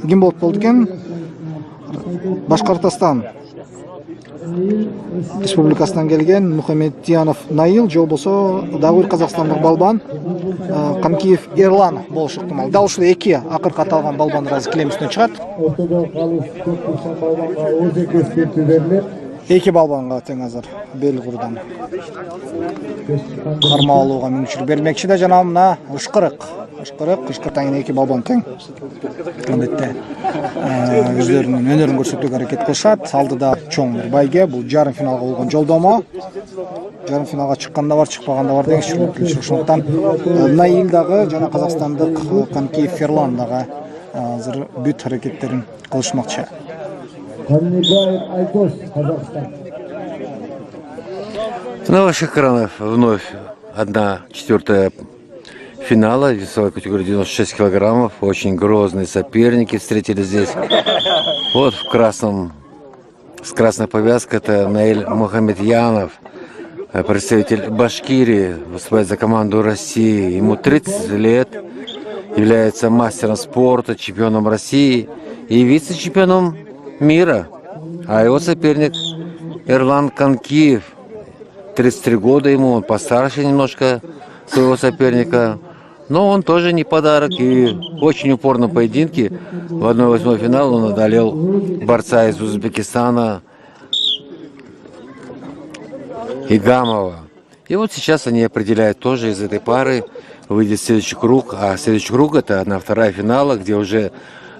ким болуп болду экен? Башкортостан Республикасынан келген Мухамедьянов Наил, же болбосо дагы бир казакстандык балбан Канкиев Эрлан болушу ыктымал. Дал ушул эки акыркы аталган балбандар азыр килемистен чыгат. Эки балбанга тең азыр бел курдан карма алууга мүмкүнчүлүк бермекчи да, жана мына ышкыртаңын эки балбан тең. Албетте өздөрүнүн өнөрүн көрсөтүүгө аракет кылышат. Алдыда чоң бир байге, бул жарым финалга болгон жолдомо. Жарым финалга чыкканда бар, чыкпаганда бар деген ошондуктан Наил дагы жана казакстандык Канкиев Эрлан дагы азыр бүт аракеттерин кылышмакчы. На ваших экранах вновь 1/4 финала весовой категории 96 килограммов. Очень грозные соперники встретились здесь. Вот с красной повязкой это Наиль Мухамедьянов, представитель Башкирии, выступает за команду России. Ему 30 лет, является мастером спорта, чемпионом России и вице-чемпионом мира. А его соперник Эрлан Канкиев, 33 года ему, он постарше немножко своего соперника. Но он тоже не подарок, и в очень упорном поединке в 1/8 финала он одолел борца из Узбекистана Игамова. И вот сейчас они определяют тоже из этой пары, выйдет следующий круг. А следующий круг это 1/2 финала, где уже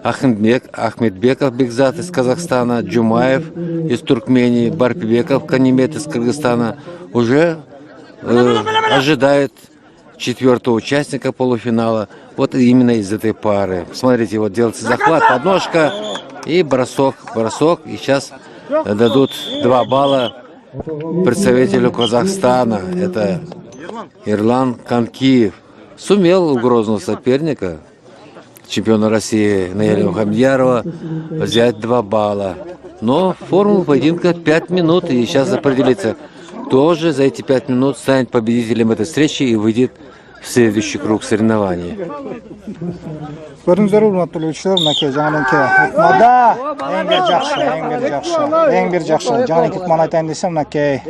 Ахмедбеков Бекзат из Казахстана, Джумаев из Туркмении, Барпибеков Канимет из Кыргызстана уже ожидает 4-го участника полуфинала. Вот именно из этой пары. Смотрите, вот делается захват, подножка и бросок. И сейчас дадут 2 балла представителю Казахстана. Это Эрлан Канкиев. Сумел у грозного соперника, чемпиона России Наиля Мухамедьярова, взять 2 балла. Но формула поединка 5 минут. И сейчас определится, кто же за эти 5 минут станет победителем этой встречи и выйдет в следующий круг соревнований. Көрүңүздөр урматтуу көрүүчүлөр, мынакей жаңаныңки ыкмада эң бир жакшы жаңаныңки ыкманы айтайын десем, мынакей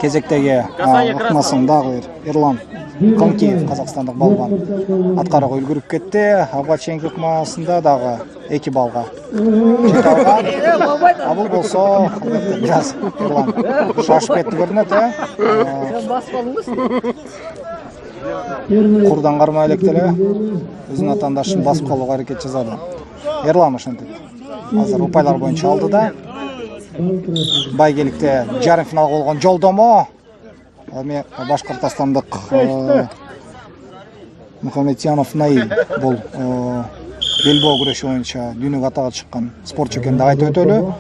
кезектеги ыкмасын дагы Эрлан Канкиев, казакстандык балбан, аткарууга үлгүрүп кетти. Ага чейинки ыкмасында дагы 2 балга жете алган. А бул болсо бир аз Эрлан шашып кетти көрүнөт, Курдан кармай элек деле өзүнүн атаандашын басып калууга аракет жасады. Эрлан ошентип азыр упайлар боюнча алдыда. Байгеликте жарым финалга болгон жолдомо. Эми башкортостандык Мухамедьянов Наил бул белбоо күрөшү боюнча дүйнөгө атага чыккан спортчу экенин да айтып өтөлү.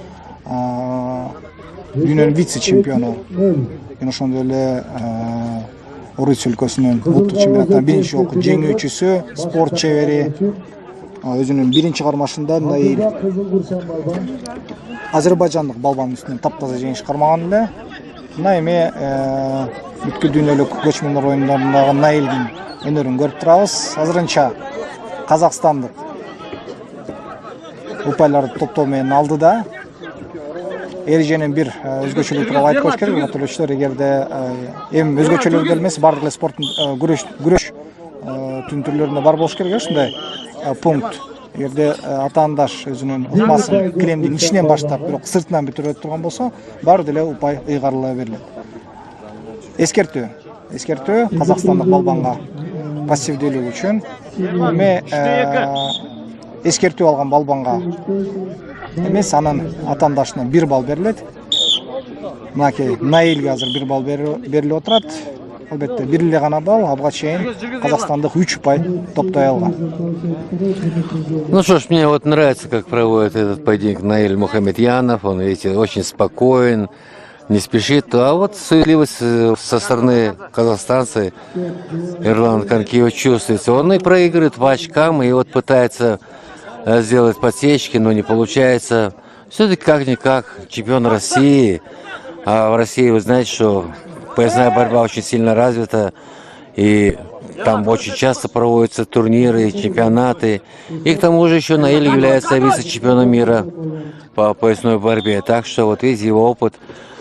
Дүйнөнүн вице-чемпиону. Жана ошондой эле Орус өлкөсүнүн улуттук чемпионаттын биринчи жолку жеңүүчүсү, спорт чебери. Өзүнүн биринчи кармашында Наил азербайжандык балбанын үстүнөн таптаза жеңиш кармаган эле. Мына эми бүткүл дүйнөлүк көчмөндөр оюндарындагы Наилдин өнөрүн көрүп турабыз. Азырынча казакстандык упайларды топтоо менен алдыда. Эреженин бир өзгөчөлүгү тууралуу айтып коюш керек. Көрүүчүлөр, эгерде эми өзгөчөлүгү эмес, бардык эле спорттун күрөш түн түрлөрүндө бар болуш керек, ушундай пункт. Эгерде атаандаш өзүнүн ыкмасын кремдин ичинен баштап, бирок сыртынан бүтүрөт турган болсо, баары деле упай ыйгарыла берилет. Эскертүү казакстандык балбанга пассивдүүлүк үчүн. Эми эскертүү алган балбанга эмес, анын атаандашына 1 балл берилет. Мынакей Наилге азыр 1 балл берилип отурат. Албетте, 1 эле гана балл, абга чейин казакстандык 3 упай топтой алган. Ну что ж, мне вот нравится, как проводит этот поединок Наиль Мухамедьянов. Он, видите, очень спокоен, не спешит. А вот суетливость со стороны казахстанца Эрлан Канкиев чувствуется. Он и проигрывает по очкам, и вот пытается сделать подсечки, но не получается. Все-таки как-никак чемпион России. А в России вы знаете, что поясная борьба очень сильно развита. И там очень часто проводятся турниры, чемпионаты. И к тому же еще Наиль является вице-чемпионом мира по поясной борьбе. Так что вот видите, его опыт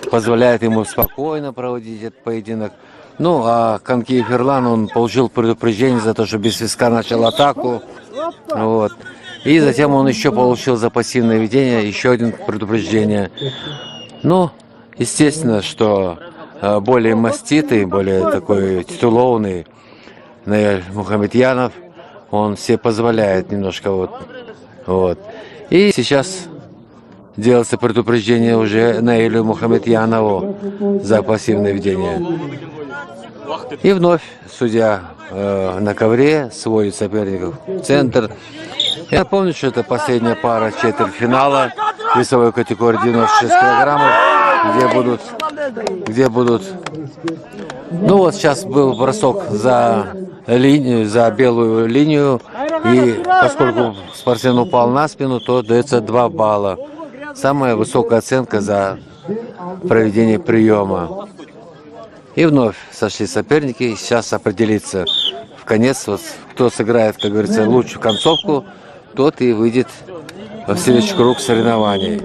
позволяет ему спокойно проводить этот поединок. Ну, а Канкеев Ерлан, он получил предупреждение за то, что без свистка начал атаку. Вот. И затем он еще получил за пассивное ведение еще один предупреждение. Ну, естественно, что более маститый, более такой титулованный Наиль Мухаметьянов, он себе позволяет немножко вот. И сейчас делается предупреждение уже Наилю Мухаметьянову за пассивное ведение. И вновь судья на ковре сводит соперников в центр. Я помню, что это последняя пара четвертьфинала весовой категории 96 килограммов, где будут. Ну вот сейчас был бросок за линию, за белую линию, и поскольку спортсмен упал на спину, то дается 2 балла. Самая высокая оценка за проведение приема. И вновь сошли соперники. Сейчас определится в конец, вот, кто сыграет, как говорится, лучшую концовку, тот и выйдет в следующий круг соревнований.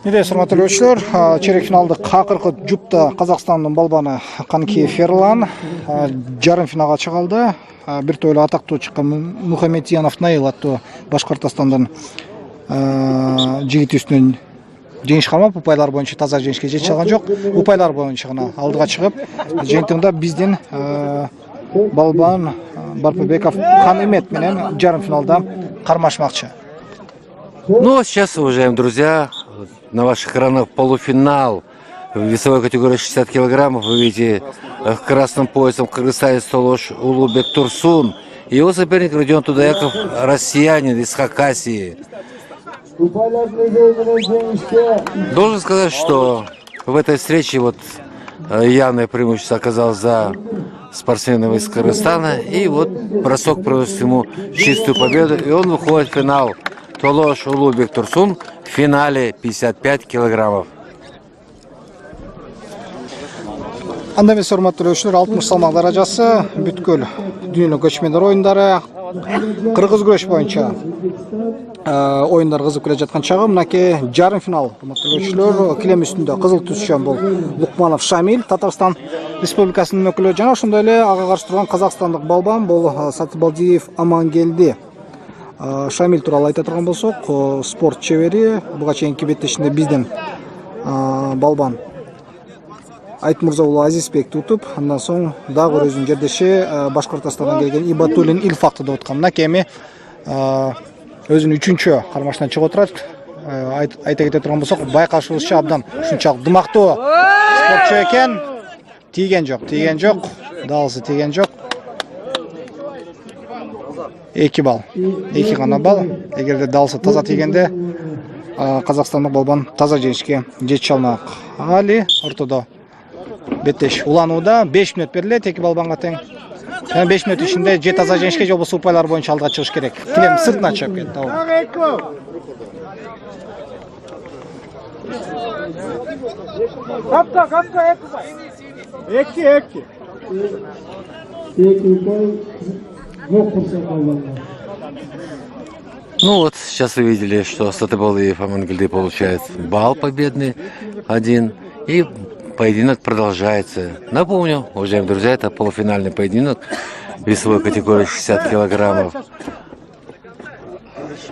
Урматтуу көрүүчүлөр, чейрек финалдык акыркы жупта Казакстандын балбаны Канкеев Ерлан жарым финалга чыга алды. Бир тойло атактуу чыккан Мухаметьянов Наил аттуу Башкортостандын жигити үстүнөн жеңиш калмап, упайлар боюнча таза жеңишке жете алган жок. Упайлар боюнча гана алдыга чыгып, жыйынтыгында биздин балбан Барпыбеков Канымет менен жарым финалда кармашмакчы. Ну, сейчас, уважаемые друзья, на ваших экранах полуфинал в весовой категории 60 килограммов. Вы видите красным поясом кыргызстанец Толош Улубек Турсун. И его соперник Родион Тудаяков, россиянин из Хакасии. Должен сказать, что в этой встрече вот явное преимущество оказалось за спортсменом из Кыргызстана. И вот бросок приносит ему чистую победу. И он выходит в финал. Толош Улубек Турсун в финале 55 килограммов. Анда эмес, урматтуу көрүүчүлөр, 60 салмак даражасы бүткүл дүйнөлүк көчмөндөр оюндары кыргыз күрөш боюнча оюндар кызып келе жаткан чагы мынакей жарым финал. Урматтуу көрүүчүлөр, килем үстүндө кызыл түшкөн бул Лукманов Шамиль, Татарстан Республикасынын өкүлү, жана ошондой эле ага каршы турган казакстандык балбан бул Сатыбалдиев Амангелди. Шамиль тууралуу айта турган болсок, спорт чебери, буга чейинки беттешинде биздин балбан Айтмурза уулу Азизбекти утуп, андан соң дагы өзүнүн жердеши Башкортостандан келген Ибатуллин Илфакты да уткан. Мынакей эми өзүнүн 3-чү кармашынан чыгып отурат. Айта кете турган болсок, байкашыбызча абдан ушунчалык дымактуу спортчу экен. Тийген жок, дагысы тийген жок. 2 балл. 2 гана балл. Эгерде дагысы таза тийгенде казакстандык балбан таза жеңишке жете алмак. Али ортодо беттеш уланууда 5 мүнөт берилет эки балбанга тең. 5 мүнөт ичинде же таза жеңишке, же болбосо упайлар боюнча алдыга чыгыш керек. Килем сыртына чыгып кетти. Капка, эки. Ну вот, сейчас вы видели, что Сатыбалдиев Амангелди получает балл победный 1. И поединок продолжается. Напомню, уважаемые друзья, это полуфинальный поединок весовой категории 60 килограммов,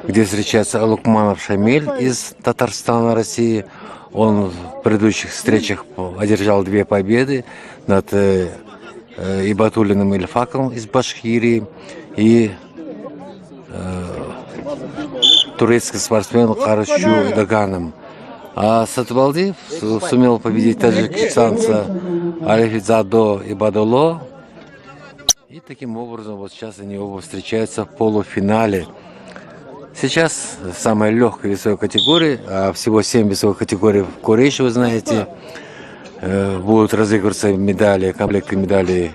где встречается Лукманов Шамиль из Татарстана, России. Он в предыдущих встречах одержал 2 победы над Ибатуллиным Ильфаком из Башкирии и турецкий спортсмен Карачу Даганом. А Сатыбалдиев сумел победить таджикистанца Алифидзадо Ибадоло. И таким образом вот сейчас они оба встречаются в полуфинале. Сейчас самая легкая весовая категория, а всего 7 весовых категорий в Курейше, вы знаете, будут разыгрываться медали, комплекты медалей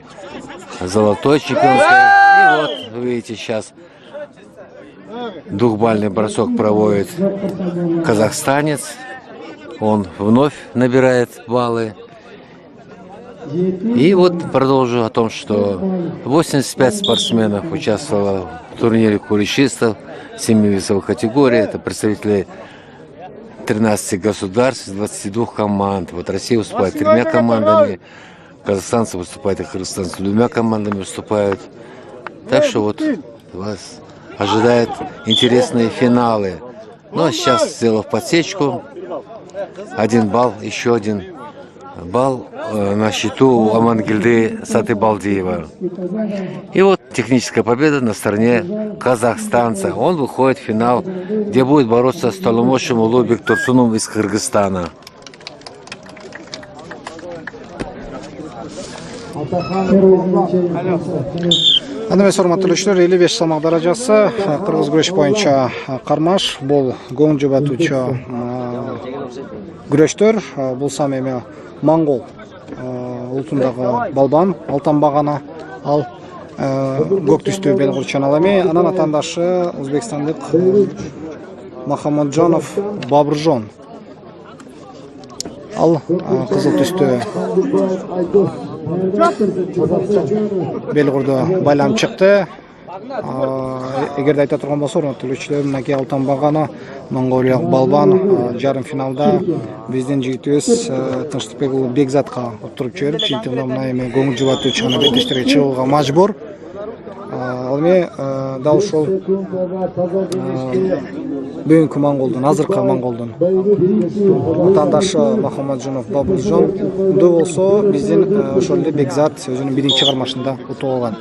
золотой чемпионской. И вот, вы видите, сейчас двухбальный бросок проводит казахстанец. Он вновь набирает баллы. И вот продолжу о том, что 85 спортсменов участвовало в турнире куличистов 7 весовых категорий. Это представители 13 государств, 22 команд. Вот Россия выступает 3 командами, казахстанцы выступают и кыргызстанцы 2 командами выступают. Так что вот вас ожидают интересные финалы. Ну а сейчас, сделав подсечку, 1 балл, еще 1 балл на счету у Амангельды Сатыбалдиева. И вот техническая победа на стороне казахстанца. Он выходит в финал, где будет бороться с Толомошем Улубек Турсуном из Кыргызстана. Анда сорматтуу элчилер 55 салмак даражасы кыргыз күрөш боюнча кармаш бул көңүл жубатуучу күрөштөр. Бул сам эми монгол улутундагы балбан алтанбагана ал көк түстүү бел курчан ал эми анын атаандашы өзбекстандык Махамаджанов Бабыржон ал кызыл түстүү белгурду байланып чыкты. Эгерде айта турган болсо, урматтуу көрүүчүлөр, мынакей алтанбагана монголиялык балбан жарым финалда биздин жигитибиз Тынчтыкбек уулу Бекзатка уттуруп жиберип, чемпиондук мына эми көңүл жубатуучу гана беттештерге чыгууга мажбур. Ал эми дал ушул бүгүнкү монголдун, азыркы монголдун атаандашы Махамаджанов Бабыржонду болсо биздин ошол эле Бекзат өзүнүн биринчи кармашында утуп алган.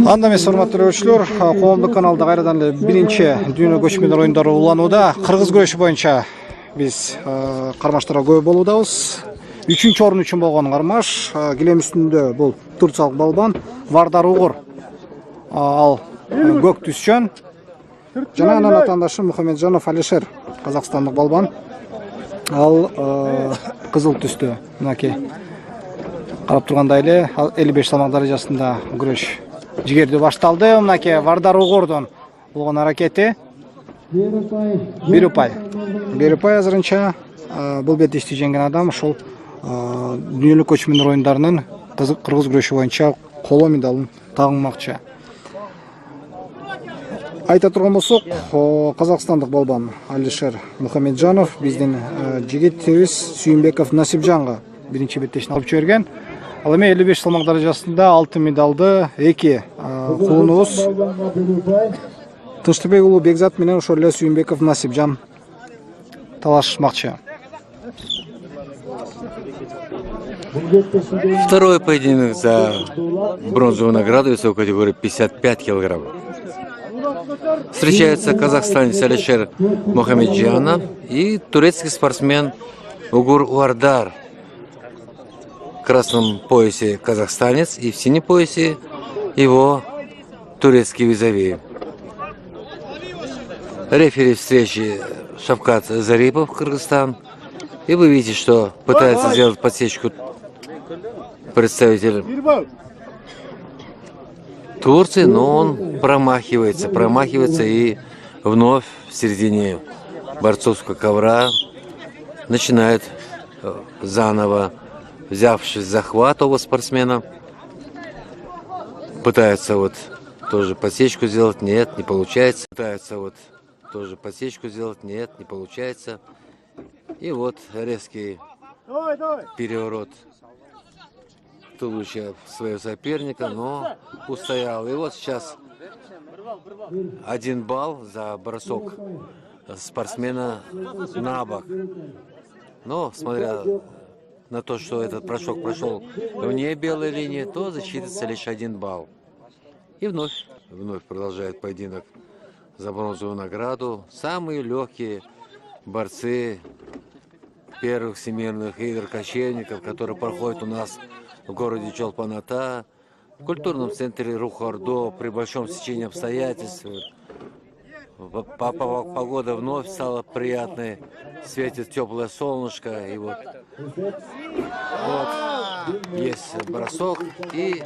Анда эмес, урматтуу көрүүчүлөр, коомдук каналда кайрадан эле биринчи дүйнө көчмөндөр оюндары уланууда. Кыргыз күрөшү боюнча биз кармаштарга көп болуудабыз. 3-чү орун үчүн болгон кармаш килем үстүндө бул турциялык балбан Вардар Угур. Ал көк түшчөн жана анын атаандашы Мухамеджанов Алишер, казакстандык балбан. Ал кызыл түстүү. Мынакей карап тургандай эле 55 салмак даражасында күрөш жигердүү башталды. Мынакей Вардар Угурдун болгон аракети Берупай азырынча бул беттешти жеңген адам ошол дүйнөлүк көчмөндөр оюндарынын кыргыз күрөшү боюнча коло медалын тагынмакчы. Айта турган болсок, казакстандык балбан Алишер Мухамеджанов биздин жигитибиз Сүйүнбеков Насипжанга биринчи беттешин алып жиберген. Ал эми 55 салмак даражасында алтын медалды 2 кулунубуз Тынчтыкбек уулу Бекзат менен ошол эле Сүйүнбеков Насипжан талашышмакчы. Второй поединок за бронзовую награду весовой категории 55 килограмм. Встречается казахстанец Алишер Мухамеджанов и турецкий спортсмен Угур Вардар. В красном поясе казахстанец и в синем поясе его турецкий визави. Рефери встречи Шавкат Зарипов, Кыргызстан. И вы видите, что пытается сделать подсечку представитель Турции, но он промахивается и вновь в середине борцовского ковра начинает заново, взявшись захват оба спортсмена, пытается вот тоже подсечку сделать, нет, не получается. Пытается вот тоже подсечку сделать, нет, не получается. И вот резкий переворот туловища своего соперника, но устоял. И вот сейчас 1 балл за бросок спортсмена на бок. Но, смотря на то, что этот бросок прошел вне белой линии, то засчитывается лишь 1 балл. И вновь продолжает поединок за бронзовую награду. Самые легкие борцы первых всемирных игр кочевников, которые проходят у нас в городе Чолпан-Ата, в культурном центре Рух-Ордо, при большом стечении обстоятельств. Погода вновь стала приятной, светит теплое солнышко. И вот есть бросок. И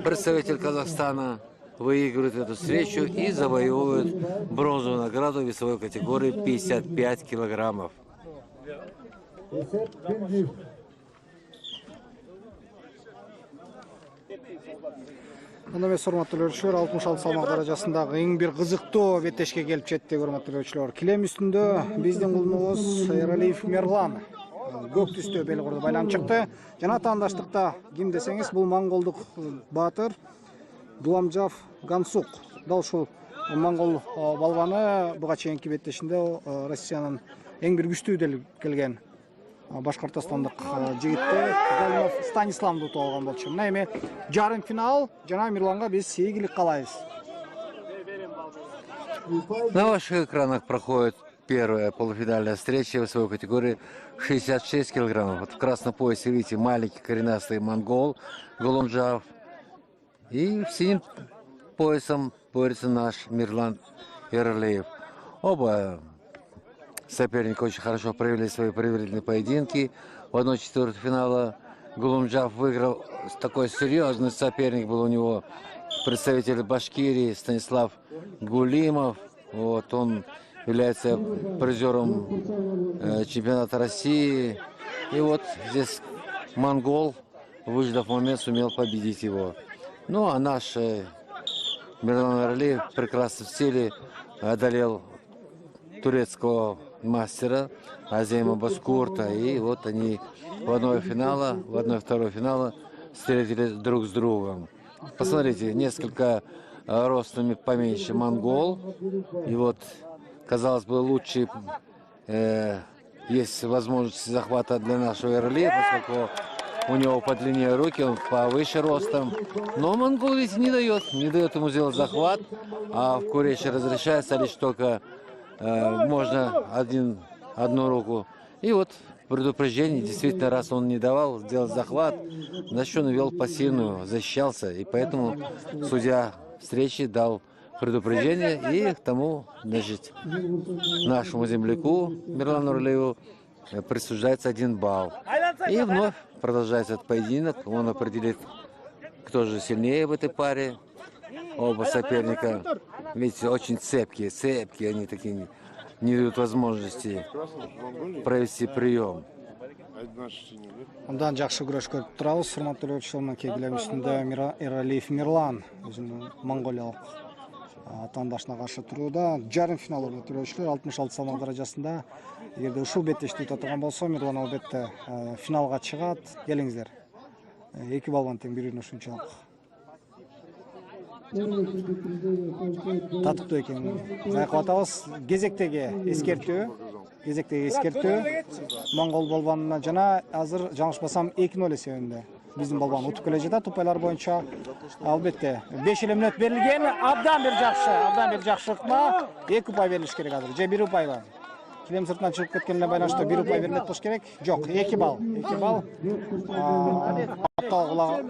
представитель Казахстана выигрывает эту встречу и завоевывает бронзовую награду в весовой категории 55 килограммов. Мына эмес урматтуу көрүүчүлөр 66 салмак даражасындагы эң бир кызыктуу беттешке келип жетти, урматтуу көрүүчүлөр. Килем үстүндө биздин кулунубуз Эралиев Мерлан көк түстө бел курду байланып чыкты. Жана таандаштыкта ким десеңиз, бул монголдук баатыр Дуамжав Гансук. Дал ушул монгол балбаны буга чейинки беттешинде Россиянын эң бир күчтүү делип келген башкортостандык жигитте Галимов Станиславды утуп алган болчу. Мына эми жарым финал жана Мирланга биз ийгилик каалайбыз. На ваших экранах проходит первая полуфинальная встреча в весовой категории 66 килограммов. Вот в красном поясе видите маленький коренастый монгол Голумжав. И синим поясом борется наш Мирлан Эралиев. Оба соперника очень хорошо провели свои предварительные поединки. В 1/4 финала Голумжав выиграл. Такой серьезный соперник был у него, представитель Башкирии Станислав Гулимов. Вот, он является призером чемпионата России. И вот здесь монгол, выждав момент, сумел победить его. Ну а наш Мирлан Эралиев прекрасно в стиле одолел турецкого мастера Азема Баскурта. И вот они в 1/2 финала встретились друг с другом. Посмотрите, несколько ростами поменьше монгол. И вот, казалось бы, лучший есть возможность захвата для нашего Эралиева, поскольку у него подлиннее руки, он повыше ростом. Но монгол ведь не дает ему сделать захват, а в Куреше разрешается лишь только можно одну руку. И вот предупреждение, действительно, раз он не давал сделать захват, значит, он вел пассивную, защищался. И поэтому судья встречи дал предупреждение, и к тому, значит, нашему земляку Мирлану Эралиеву присуждается 1 балл. И вновь продолжается этот поединок. Он определит, кто же сильнее в этой паре. Оба соперника, видите, очень цепкие, они такие не дают возможности провести прием. Андан жакшы күрөш көрүп турабыз. Урматтуу көрүүчүлөр, мынакей килем үстүндө Эралиев Мирлан өзүнүн монголиялык атаандашына каршы турууда. Жарым финал урматтуу көрүүчүлөр, 66 салмак даражасында. Эгерде ушул беттешти ута турган болсо, Мирлан албетте финалга чыгат. Келиңиздер. Эки балбан тең бири ушунчалык татыктуу экен. Байкап атабыз. Кезектеги эскертүү монгол балбанына жана азыр жаңылышпасам 2-0 эсебинде биздин балбан утуп келе жатат упайлар боюнча. Албетте 5 мүнөт берилген. Абдан бир жакшы ыкма. 2 упай берилиш керек азыр. Же 1 упайбы? Килем сыртынан чыгып кеткенине байланыштуу 1 упай берилет болуш керек. Жок, 2 балл.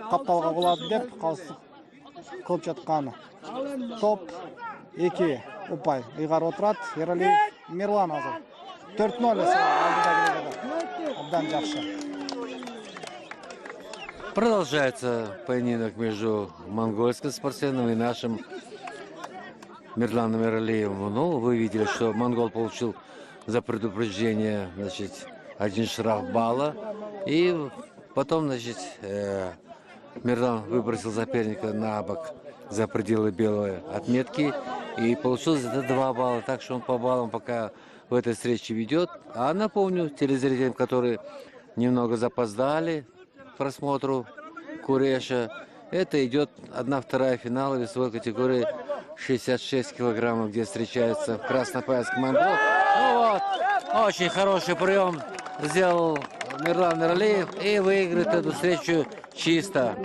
Капталга кулады деп кылып жаткан топ 2 упай ыйгарып отурат. Эралиев Мирлан азыр 4-0 абдан жакшы. Продолжается поединок между монгольским спортсменом и нашим Мирланом Эралиевым. Ну, вы видели, что монгол получил за предупреждение, значит, 1 штраф балла. И потом, значит, Мирлан выбросил соперника на бок за пределы белой отметки и получил за это 2 балла. Так что он по баллам пока в этой встрече ведет. А напомню телезрителям, которые немного запоздали к просмотру Куреша, это идет 1/2 финала весовой категории 66 килограммов, где встречается краснопоясский монгол. Ну вот, очень хороший прием сделал Мирлан Эралиев и выиграет эту встречу чисто.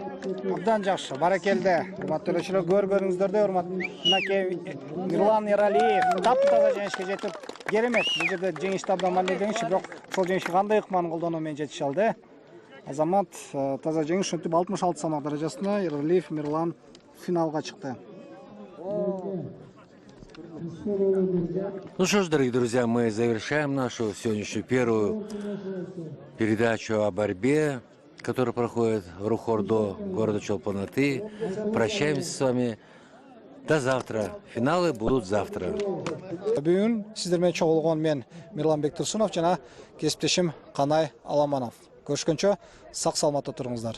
Абдан жакшы, баракелде. Урматтуу көрүүчүлөр, көргөнүңүздөрдө урматтуу Мирлан Эралиев таптаза жеңишке жетип, керемет. Бул жерде жеңишти абдан маанилүү, бирок ошол жеңишке кандай ыкманы колдонуу менен жетише алды. Азамат таза жеңиш ушинтип 66 салмак даражасында Эралиев Мирлан финалга чыкты. Ну что ж, дорогие друзья, мы завершаем нашу сегодняшнюю первую передачу о борьбе, которая проходит в Рухордо, города Чолпан-Аты. Прощаемся с вами. До завтра. Финалы будут завтра. Бүгін сіздермен чогулгон мен Мирланбек Турсунов жана кесиптешим Канай Аламанов. Көрүшкөнчө сак саламатта туруңуздар.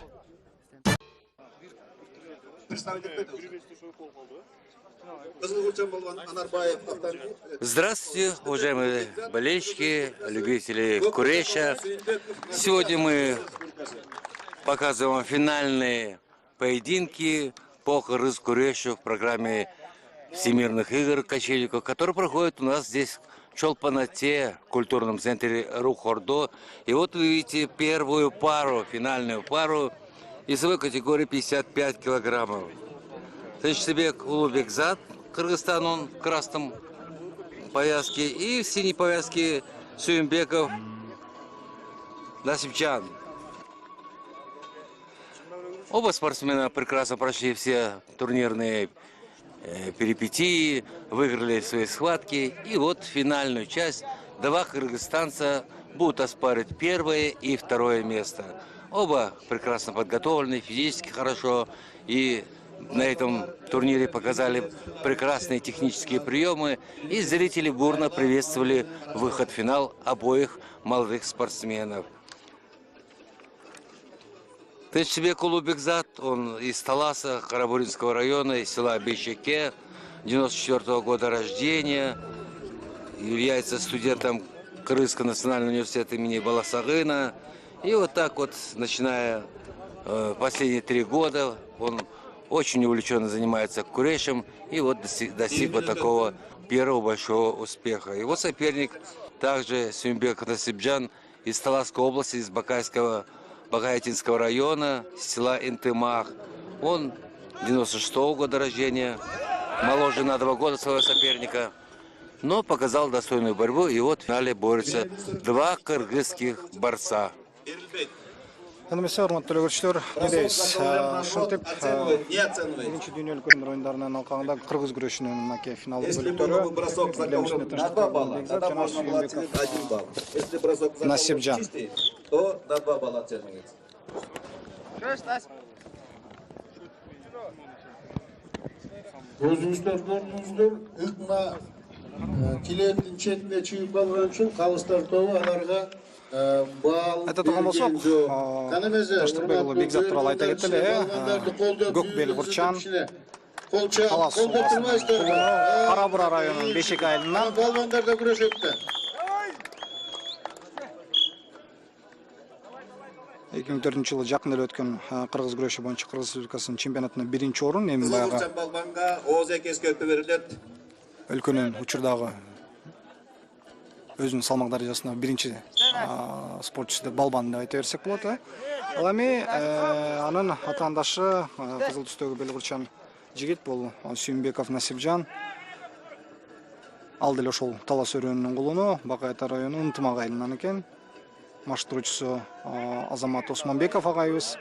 Здравствуйте, уважаемые болельщики, любители куреша. Сегодня мы показываем финальные поединки по кыргыз-курешу в программе Всемирных игр качельников, которые проходят у нас здесь в Чолпан-Ате, в культурном центре Рухордо. И вот вы видите первую пару, финальную пару весовой категории 55 килограммов. Тынчтыбек Улубекзат, Кыргызстан, он в красном повязке, и в синей повязке Сүйүнбеков Насипчан. Оба спортсмена прекрасно прошли все турнирные перипетии, выиграли свои схватки. И вот финальную часть два кыргызстанца будут оспаривать первое и второе место. Оба прекрасно подготовлены, физически хорошо, и на этом турнире показали прекрасные технические приемы, и зрители бурно приветствовали выход в финал обоих молодых спортсменов. Тынчтыбек Улубекзат, он из Таласа, Карабуринского района, из села Бейшеке, 94-го года рождения, является студентом Кыргызского национального университета имени Баласагына. И вот так вот, начиная последние 3 года, он очень увлеченно занимается курешем и вот достиг вот такого первого большого успеха. Его соперник также Сүйүнбеков Насипжан из Таласской области, из Багаятинского района, села Интымах. Он 96-го года рождения, моложе на 2 года своего соперника, но показал достойную борьбу. И вот в финале борются два кыргызских борца. Эндемесе урматтуу көрүүчүлөр, эмнедейбиз? Ушинтип биринчи дүйнөлүк өнөр оюндарынын алкагында кыргыз күрөшүнүн мынакей финалдык бөлүктөрү Насипжан, то на 2 балла оценивается. Өзүңүздөр көрдүңүздөр, ыкма килемдин четине чыгып калган үчүн калыстар тобу аларга Это тогон болсок, Тынчтыбек Улубекзат тууралуу айта кетели, Көк бел Курчан, Талас областынын Кара-Бура районунун Бешек айылынан балбандар да күрөшөттү. 2004-жылы жакын эле өткөн кыргыз күрөшү боюнча Кыргыз Республикасынын чемпионатында 1-орун, эми баягы балбанга Оз Экескөккө берилет. өлкөнүн учурдагы өзүнүн салмак даражасында 1 спортчусу деп балбан деп айта берсек болот. Ал эми анын атаандашы кызыл түстөгү белгурчан жигит бул Сүйүнбеков Насипжан. Ал деле ошол Талас өрөөнүнүн кулуну, Багаята районунун Ынтымак айылынан экен. Маштыруучусу Азамат Осмонбеков агайыбыз.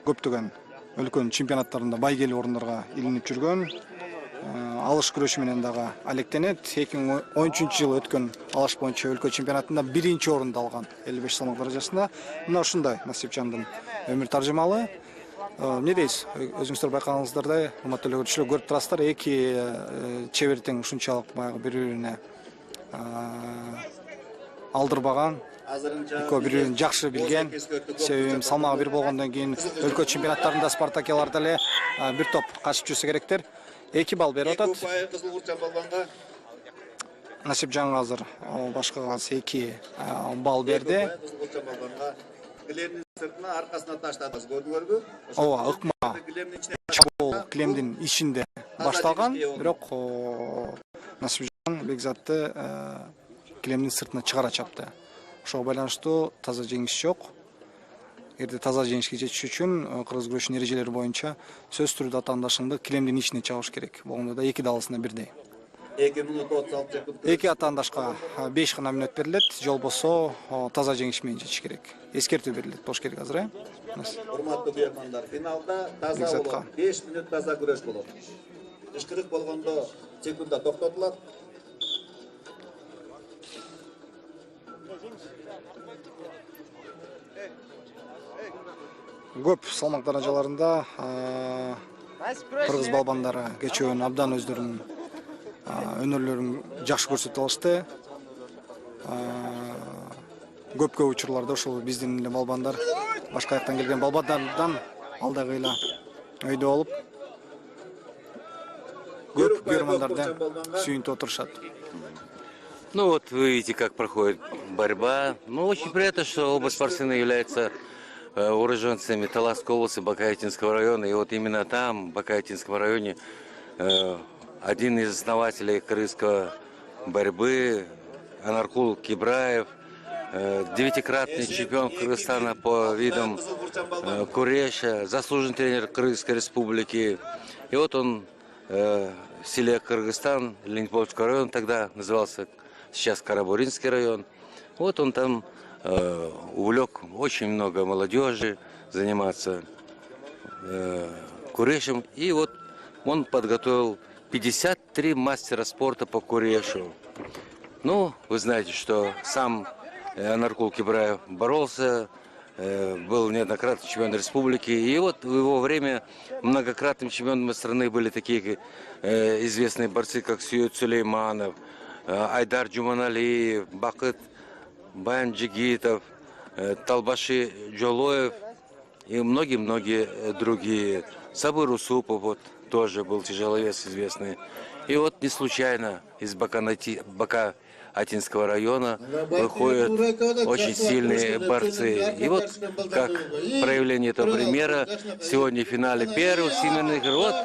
Көптөгөн өлкөнүн чемпионаттарында байгелүү орундарга илинип жүргөн. Алыш күрөшү менен дагы алектенет. 2013-жылы өткөн алыш боюнча өлкө чемпионатында 1-орунду алган 55 салмак даражасында. Мына ушундай Насипжандын өмүр таржымалы. Не дейсиз? Өзүңүздөр байкагаңыздардай, урматтуу көрүүчүлөр, көрүп турасыздар, эки чебертең ушунчалык баягы бири-бирине алдырбаган, экөө бири-бирин жакшы билген. Себеби салмагы бир болгондон кийин өлкө чемпионаттарында спартакияларда эле бир топ качып жүрсө керектер. 2 балл берип атат. Кызыл Курчан балбанга Насипжанга азыр башкага 2 балл берди. Кызыл Курчан балбанга килемдин сыртына аркасына таштады. Көрдүңөрбү? Ооба, ыкма чабуул килемдин ичинде башталган, бирок Насипжан Бекзатты килемдин сыртына чыгара чапты. Ошого байланыштуу таза жеңиш жок. Эгерде таза жеңишке жетиш үчүн кыргыз күрөшүнүн эрежелери боюнча сөзсүз түрдө атаандашыңды килемдин ичине чабыш керек. Болгондо да 2 даласында бирдей. 2 минут 36 секунд. Эки атаандашка 5 гана мүнөт берилет, жолбосо таза жеңиш менен жетиш керек. Эскертүү берилет болуш керек азыр, Урматтуу көрөрмандар, финалда таза болот. 5 мүнөт таза күрөш болот. ышкырык болгондо секунда токтотулат. Көп салмак даражаларында кыргыз балбандары кечөөнү абдан өздөрүнүн өнөрлөрүн жакшы көрсөтүп алышты. Көп учурларда ошол биздин эле балбандар башка жактан келген балбандардан алдагыйла өйдө болуп көп көрөрмандардан сүйүнтүп отурушат. Ну вот вы видите, как проходит борьба. Ну, очень приятно, что оба спортсмена являются уроженцами Таласской области, Бакаятинского района. И вот именно там, в Бакаятинском районе, один из основателей кыргызской борьбы, Анаркул Кибраев, девятикратный чемпион Кыргызстана по видам куреша, заслуженный тренер Кыргызской республики. И вот он в селе Кыргызстан, Ленинполский район, тогда назывался, сейчас Карабуринский район. Вот он там увлек очень много молодежи заниматься курешем. И вот он подготовил 53 мастера спорта по курешу. Ну, вы знаете, что сам Анаркул Кибраев боролся, был неоднократно чемпион республики. И вот в его время многократным чемпионами страны были такие известные борцы, как Сүйөт Сулейманов, Айдар Джуманалиев, Бакыт Баянджигитов, Талбаши Джолоев и многие-многие другие. Сабыр Усупов вот, тоже был тяжеловес известный. И вот не случайно из Бакаатинского района выходят очень сильные борцы. И вот как проявление этого примера, сегодня в финале первых всемирных игр, вот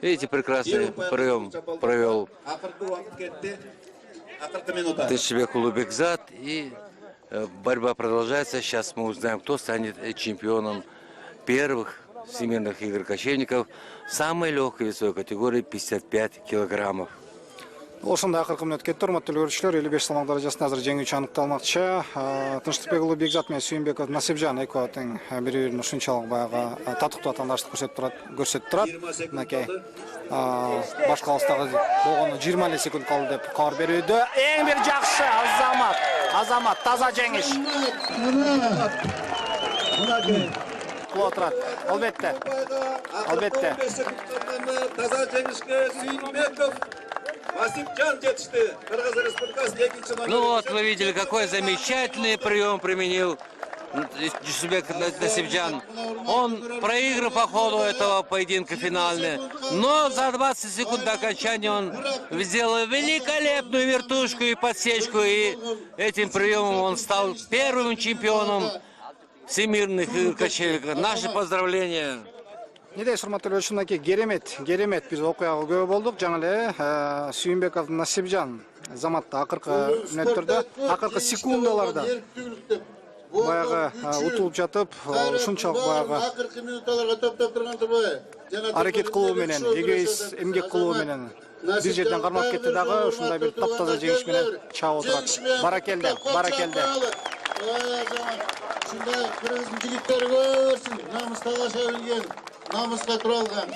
видите, прекрасный прием провел Тышбек Улубекзат. И борьба продолжается. Сейчас мы узнаем, кто станет чемпионом первых всемирных игр кочевников самой легкой весовой категории 55 килограммов. Ошондой акыркы мүнөт кетти, урматтуу көрүүчүлөр. 55 салмак даражасында азыр жеңүүчү аныкталмакчы. Тынчтыкбек Улубекзат менен Сүйүнбеков Насипжан экөө тең бири-бирин ушунчалык баягы татыктуу атаандаштык көрсөтүп турат. Мынакей башка алыстагы болгону 20 эле секунд калды деп кабар берүүдө. Эң бир жакшы Азамат таза жеңиш. Кулотурат. Албетте. Таза жеңишке Сүйүнбеков Насипжан жетишти. Кыргыз Республикасы 2-нчы номер. Ну вот вы видели, какой замечательный прием применил Жусубек Насипжан. Он проиграл по ходу этого поединка финальный, но за 20 секунд до окончания он сделал великолепную вертушку и подсечку, и этим приемом он стал первым чемпионом всемирных игр кочевников. Наши поздравления! Не дейсиз, урматтуу көрүүчүлөр, керемет биз окуяга күбө болдук. Жаңы эле Сүйүнбеков Насипжан Заматта акыркы мүнөттөрдө, акыркы секундаларда баягы утулуп жатып, ушунчалык баягы акыркы минуттарга топтоп турган турбайбы? аракет кылуу менен, эгейиз эмгек кылуу менен бир жерден кармап кетти дагы, ушундай бир таптаза жеңиш менен чаап отурат. Баракелде. Ушундай кыргыздын жигиттери көрсүн, намыска каша билген, намыска тура алган.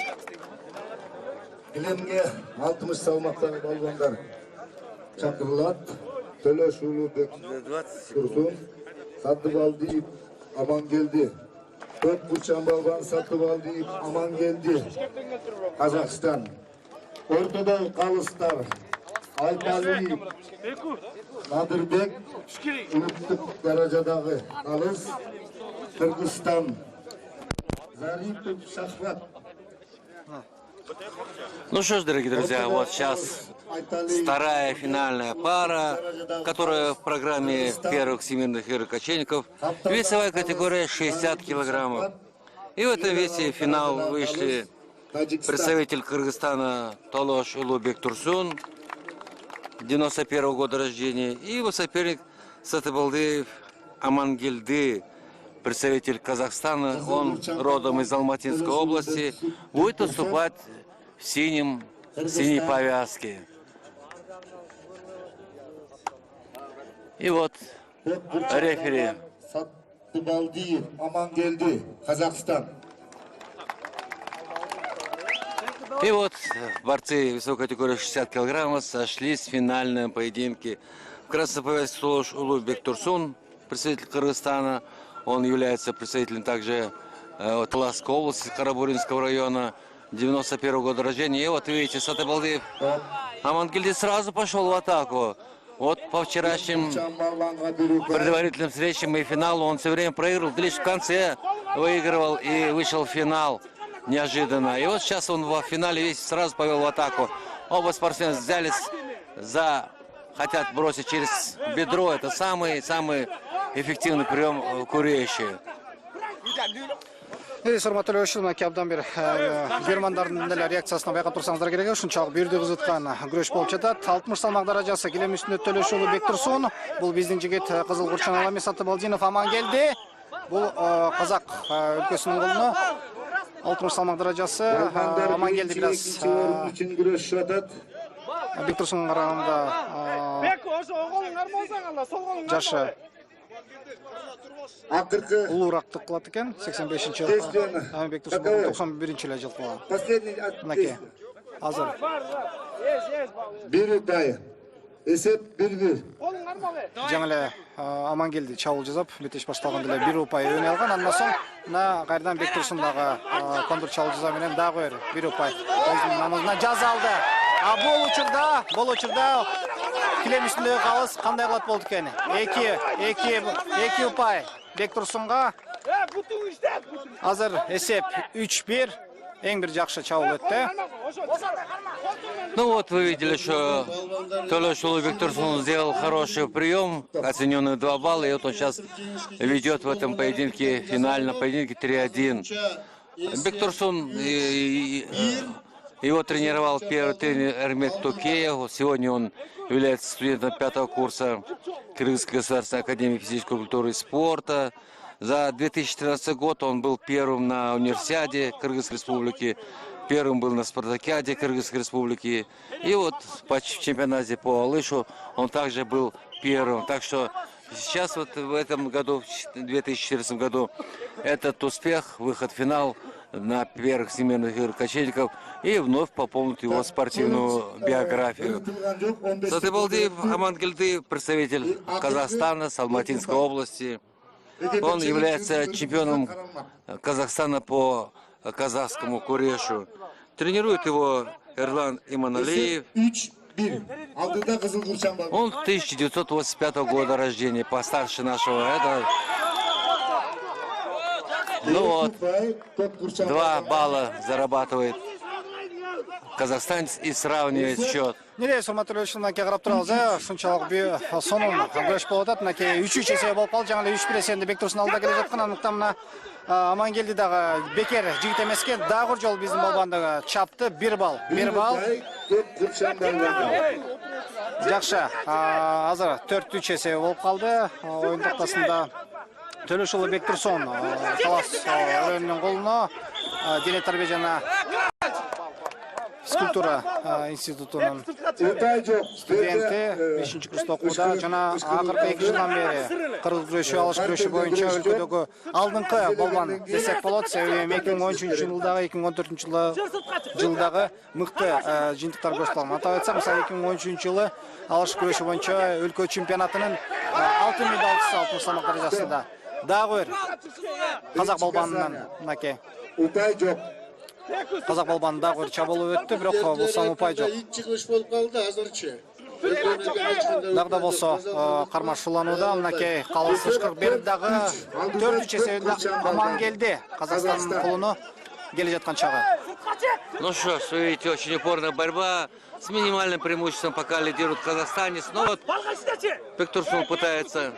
Килемге 60 салмактагы балбандар чакырылат. Төлөш Улубек Турсун, Сатыбалдиев Амангелди. Көпкүлчан балбан Сатыбалдиев Амангелди. Казакстан. Ортодо калыстар Айталиев Надырбек, улуттук даражадагы калыс Кыргызстан. Зарипов Шахват. Ну что ж, дорогие друзья, вот сейчас вторая финальная пара, которая в программе первых всемирных игр кочевников. Весовая категория 60 килограммов. И в этом весе в финал вышли представитель Кыргызстана Толош Улубек Турсун, 91-го года рождения, и его соперник Сатыбалдиев Амангелди, представитель Казахстана, он родом из Алматинской области, будет выступать в синей повязке. И вот рефери. Сатыбалдиев Амангелди, Казахстан. И вот борцы высокой категории 60 килограммов сошлись в финальном поединке. В красной повязке Толош Улуйбек Турсун, представитель Кыргызстана. Он является представителем также Таласской области, Карабуринского района, 91 года рождения. И вот видите, Сатыбалдиев Амангельди сразу пошел в атаку. Вот по вчерашним предварительным встречам и финалу он все время проигрывал, лишь в конце выигрывал и вышел в финал неожиданно. И вот сейчас он в финале весь сразу повел в атаку. Оба спортсмена взялись хотят бросить через бедро. Это самый эффективный прием курящий. Урматтуу эле мынакей абдан бир германдардын деле реакциясына байкап турсаңыздар керек. Ушунчалык бирди кызыткан күрөш болуп жатат. 60 салмак даражасы килем үстүндө Төлөш Улуйбек Турсун. Бул биздин жигит Кызыл Курчан Алами Сатыбалдинов Амангелди. Бул казак өлкөсүнүн колуна 60 салмак даражасы Амангелди бираз үчүн күрөшүп жатат. Бек Турсунга караганда жашы Акыркы улуурактык кылат экен. 85-жылы. Бек Турсун 91-жылы жылкы. последний Мынакей. Азыр. Бир утай. Эсеп 1-1. Жаңы эле Амангелди чабуул жасап, бетеш башталганда эле 1 упай өнө алган. Андан соң мына кайрадан Бек Турсун дагы кондур чабуул жасоо менен дагы 1 упай өзүнүн намазына жазалды. Бул учурда килем үстүндөгү калыс кандай кылат болду экен? 2 упай Бек Турсунга. Азыр эсеп 3-1. Эң бир жакшы чабуул өттү. Ну вот вы видели, что Төлөш Улуйбек Турсун сделал хороший прием, оцененный 2 балла, и вот он сейчас ведет в этом поединке, финальном поединке 3-1. Бек Турсун его тренировал первый тренер Эрмек Токеев. Сегодня он является студентом 5-го курса Кыргызской государственной академии физической культуры и спорта. За 2013 год он был первым на универсиаде Кыргызской республики, первым был на спартакиаде Кыргызской республики. И вот в чемпионате по лыжу он также был первым. Так что сейчас вот в этом году, в 2014 году, этот успех, выход в финал на первых всемирных игр качельников и вновь пополнит его спортивную биографию. Сатыбалдиев Амангельди, представитель Казахстана, с Алматинской области. Он является чемпионом Казахстана по казахскому курешу. Тренирует его Эрлан Иманалиев. Он 1985 года рождения, постарше нашего. Ну вот, 2 балла зарабатывает казахстанец и сравнивает счет. Нере урматтуу эле карап турабыз. Ушунчалык сонун күрөш болуп атат. Мынакей 3-3 эсеби болуп калды. Жаңы эле 3-1 эсебинде Бек Турсун алдыда келе жаткан. Андыктан мына Амангелди дагы бекер жигит эмес экен. Дагы бир жолу биздин балбанды чапты. 1 балл. Жакшы. Азыр 4-3 эсеби болуп калды. Оюн тактасында Төлөш Улуйбек Турсун Талас районунун колуна дене тарбия жана физкультура институтунун студенти 5-курста окууда жана акыркы 2 жылдан бери кыргыз күрөшү, алыш күрөшү боюнча өлкөдөгү алдыңкы балбан десек болот. Себеби 2013-жылдагы, 2014-жылдагы мыкты жыйынтыктар көрсөтүлгөн. Атап айтсак, мисалы 2013-жылы алыш күрөшү боюнча өлкө чемпионатынын алтын медалчысы 60 салмак даражасында. Дагы бир казак балбанынан мынакей. Упай жок. Казак балбанын дагы бир чабуулу өттү, бирок бул сам упай жок. Чыгыш болуп калды азырчы. Дагы да болсо кармашууланууда мынакей калыс ышкырып берип дагы 4-3 эсебинде Амангелди Казакстандын колуна келе жаткан чагы. Ну что ж, вы видите, очень упорная борьба. С минимальным преимуществом пока лидирует казахстанец. Но вот Бек Турсун пытается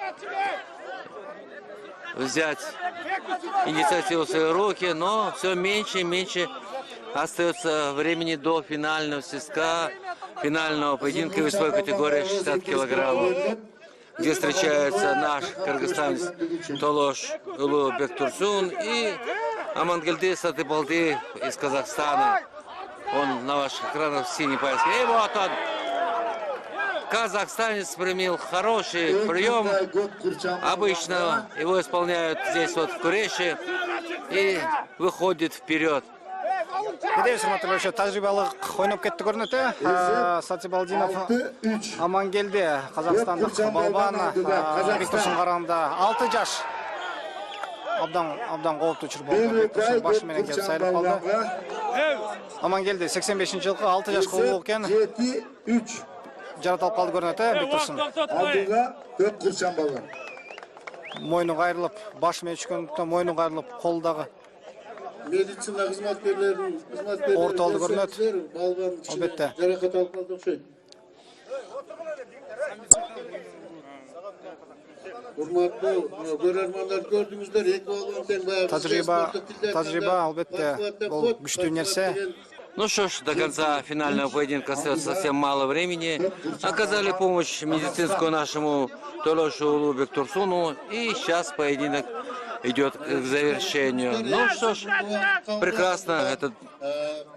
взять инициативу в свои руки, но все меньше и меньше остается времени до финального свистка, финального поединка весовой категории 60 килограммов, где встречаются наш кыргызстанец Толош Улуйбек Турсун и Амангельди Сатыбалдиев из Казахстана. Он на ваших экранах в синей пояске. И вот он, казахстанец, применил хороший прием. Обычно его исполняют здесь вот в Куреше и выходит вперед. Кедебиз урматтуу тажрыйбалык ойноп кетти көрүнөт. Сатибалдинов 6-3. аман келди. Казакстандык балбан Викторсон караганда 6 жаш. Абдан кооптуу чурбол. Башы менен келип сайрап калды. Аман келди 85-жылкы 6 жашка улуу экен. 7-3. Жаратылып калды көрүнөт, Викторсон. Алдыга 4 курчан балган. Мойну кайрылып, башы менен түшкөндүктөн мойну кайрылып, колдагы Медицина кызматкерлерин Орто алды көрүнөт. Балбан Албетте. жаракат алып калды окшойт. Урматтуу көрөрмандар, көрдүңүздөр, эки балбан тең баягы тажрыйба албетте бул күчтүү нерсе. Ну что ж, до конца финального поединка остается совсем мало времени. Оказали помощь медицинскую нашему Толошу Бектурсуну. И сейчас поединок идет к завершению. Ну что ж, прекрасно. Этот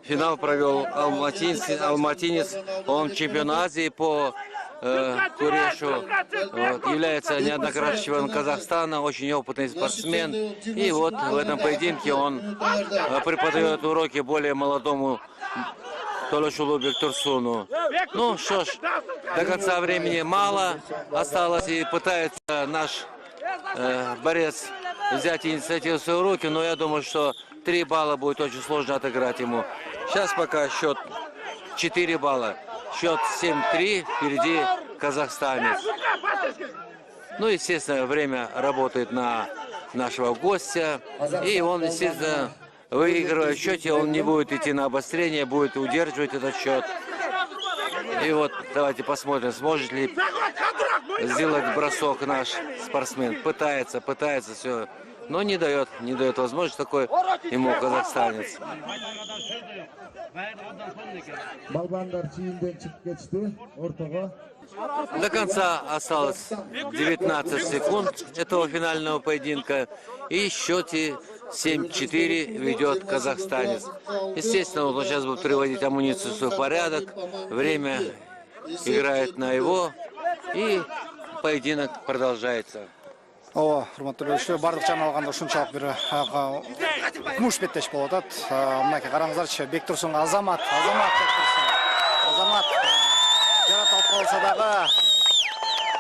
финал провел алматинец. Он чемпион Азии по курешу. Вот, является неоднократным чемпионом Казахстана, очень опытный спортсмен. И вот в этом поединке он преподает уроки более молодому Толошулу Бектурсуну. Ну что ж, до конца времени мало осталось, и пытается наш борец взять инициативу в свои руки, но я думаю, что 3 балла будет очень сложно отыграть ему. Сейчас пока счет 4 балла, счет 7-3, впереди казахстанец. Ну, естественно, время работает на нашего гостя, и он, естественно, выигрывая в счете, он не будет идти на обострение, будет удерживать этот счет. И вот давайте посмотрим, сможет ли сделать бросок наш спортсмен. Пытается все, но не дает возможность такой ему казахстанец. До конца осталось 19 секунд этого финального поединка. И в счете 7-4 ведет казахстанец. Естественно, он сейчас будет приводить амуницию в свой порядок. Время играет на его. И поединок продолжается. Ооба, урматтуу көрүүчүлөр, бардык жан алганда ушунчалык бир кумуш беттеш болуп атат. Мынакей караңыздарчы, Бектурсунга Азамат жаратылып калса дагы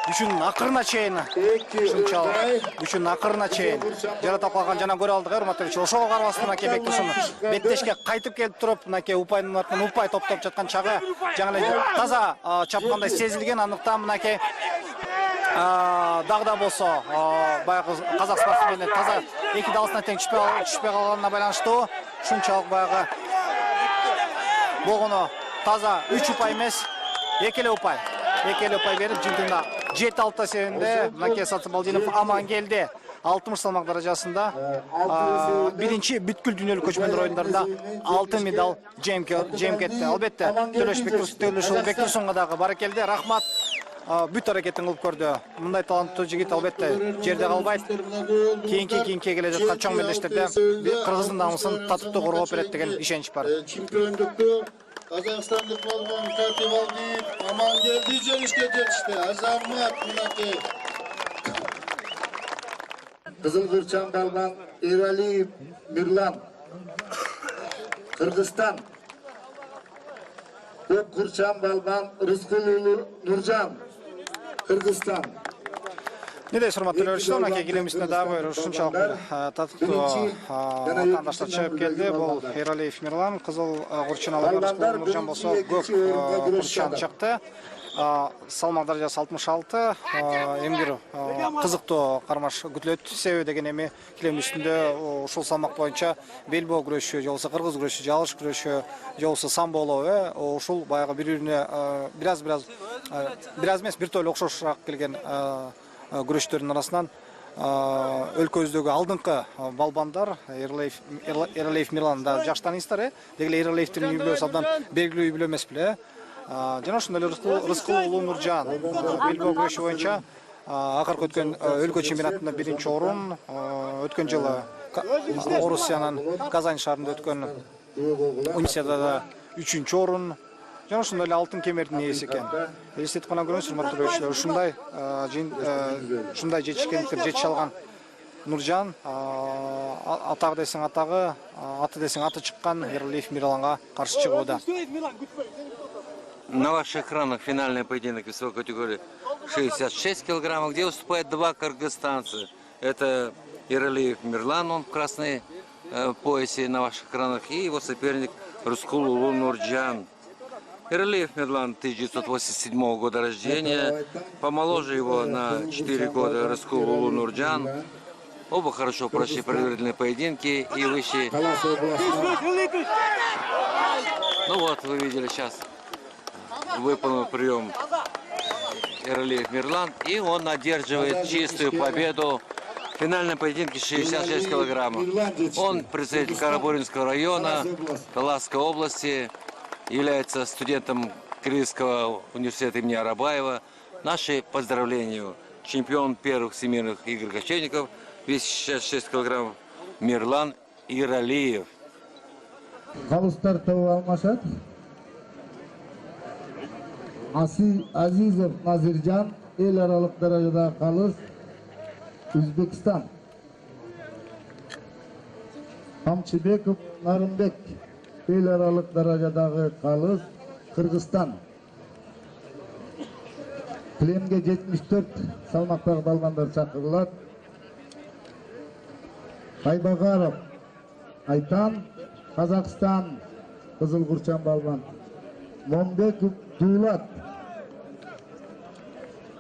үчүн акырына чейин ушунчалык үчүн акырына чейин жаратылып калган жана көрө алдык, урматтуу көрүүчүлөр. Ошого карабастан мынакей Бектурсун беттешке кайтып келип туруп, мынакей упайдын артынан упай топтоп жаткан чагы жаңы эле таза чапкандай сезилген. Андыктан мынакей дагы да болсо баягы казак спортсмени таза эки далысына тең түшпөй калганына байланыштуу ушунчалык баягы болгону таза 3 упай эмес, экеле упай берип жыйынтыгында 7-6 эсебинде мынакей Сатыбалдинов аман келди. 60 салмак даражасында биринчи бүткүл дүйнөлүк көчмөндөр оюндарында алтын медаль жем кетти. Албетте Төлөшул Бектурсунга дагы баракелди, рахмат. Бүт аракетин кылып көрдү. Мындай таланттуу жигит албетте жерде калбайт. Кийинки келе жаткан чоң мелдештерде кыргыздын намысын татыктуу коргоп берет деген ишенич бар. Чемпиондукту казакстандык балбан Сатибалдиев аман келди, жеңишке жетишти. Азамат мынакей. Кызыл курчан балбан Эралиев Мирлан, Кыргызстан. Көк курчан балбан Рыскулулу Нуржан, Кыргызстан. Недейсиз, урматтуу көрүүчүлөр, мынакей килемисине дагы ушунчалык татыктуу ватандаштар чыгып келди. Бул Эралиев Мирлан, кызыл курчан алган Нуржан болсо көк курчан чыкты. Салмак даражасы 66. Эми бир кызыктуу кармаш күтүлөт. Себеби деген эми килем үстүндө ушул салмак боюнча белбоо күрөшү, же болбосо кыргыз күрөшү, жалыш күрөшү, же болбосо самболо, ушул баягы бири-бирине бираз эмес, бир тойло окшошураак келген күрөштөрдүн арасынан өлкөбүздөгү алдыңкы балбандар Эралиев Мирлан да жаш тааныйсыздар, деги эле Эралиевдин үй бүлөсү абдан белгилүү үй бүлө эмес беле. Жана ошондой эле Рыскулулу Нуржан белбоо күрөшү боюнча акыркы өткөн өлкө чемпионатында 1-орун, өткөн жылы Орусиянын Казань шаарында өткөн универсиадада 3-орун. Жана ошондой эле алтын кемердин ээси экен. Элестетип кана көрүңүз, урматтуу көрүүчүлөр, ушундай жетишкендиктер жетише алган Нуржан, атағы десең атағы, аты десең аты шыққан Ералиев Мирланға қарсы шығуда. На ваших экранах финальный поединок весовой категории 66 килограммов, где выступают два кыргызстанца. Это Ералиев Мирлан, он в красной поясе на ваших экранах, и его соперник Рускулулу Нурджан. Ералиев Мирлан 1987 года рождения, помоложе его на 4 года Рускулулу Нурджан. Оба хорошо прошли предварительные поединки и вышли. Ну вот, вы видели сейчас выполнил прием Ералиев Мирлан, и он одерживает чистую победу в финальном поединке 66 килограммов. Он представитель Карабуринского района, Таласской области, является студентом Кыргызского университета имени Арабаева. Наши поздравления. Чемпион первых всемирных игр кочевников, весит 66 килограммов, Мирлан Ералиев. Калыстар тобу алмашат. Азизов Назиржан, эл аралык даражадагы калыс, Өзбекстан. Камчыбеков Нарымбек, эл аралык даражадагы калыс, Кыргызстан. Килемге 74 салмактагы балбандар чакырылат. Тайбагаров Айтан, Казакстан, Кызыл Курчан балбан. Момбеков Дулат,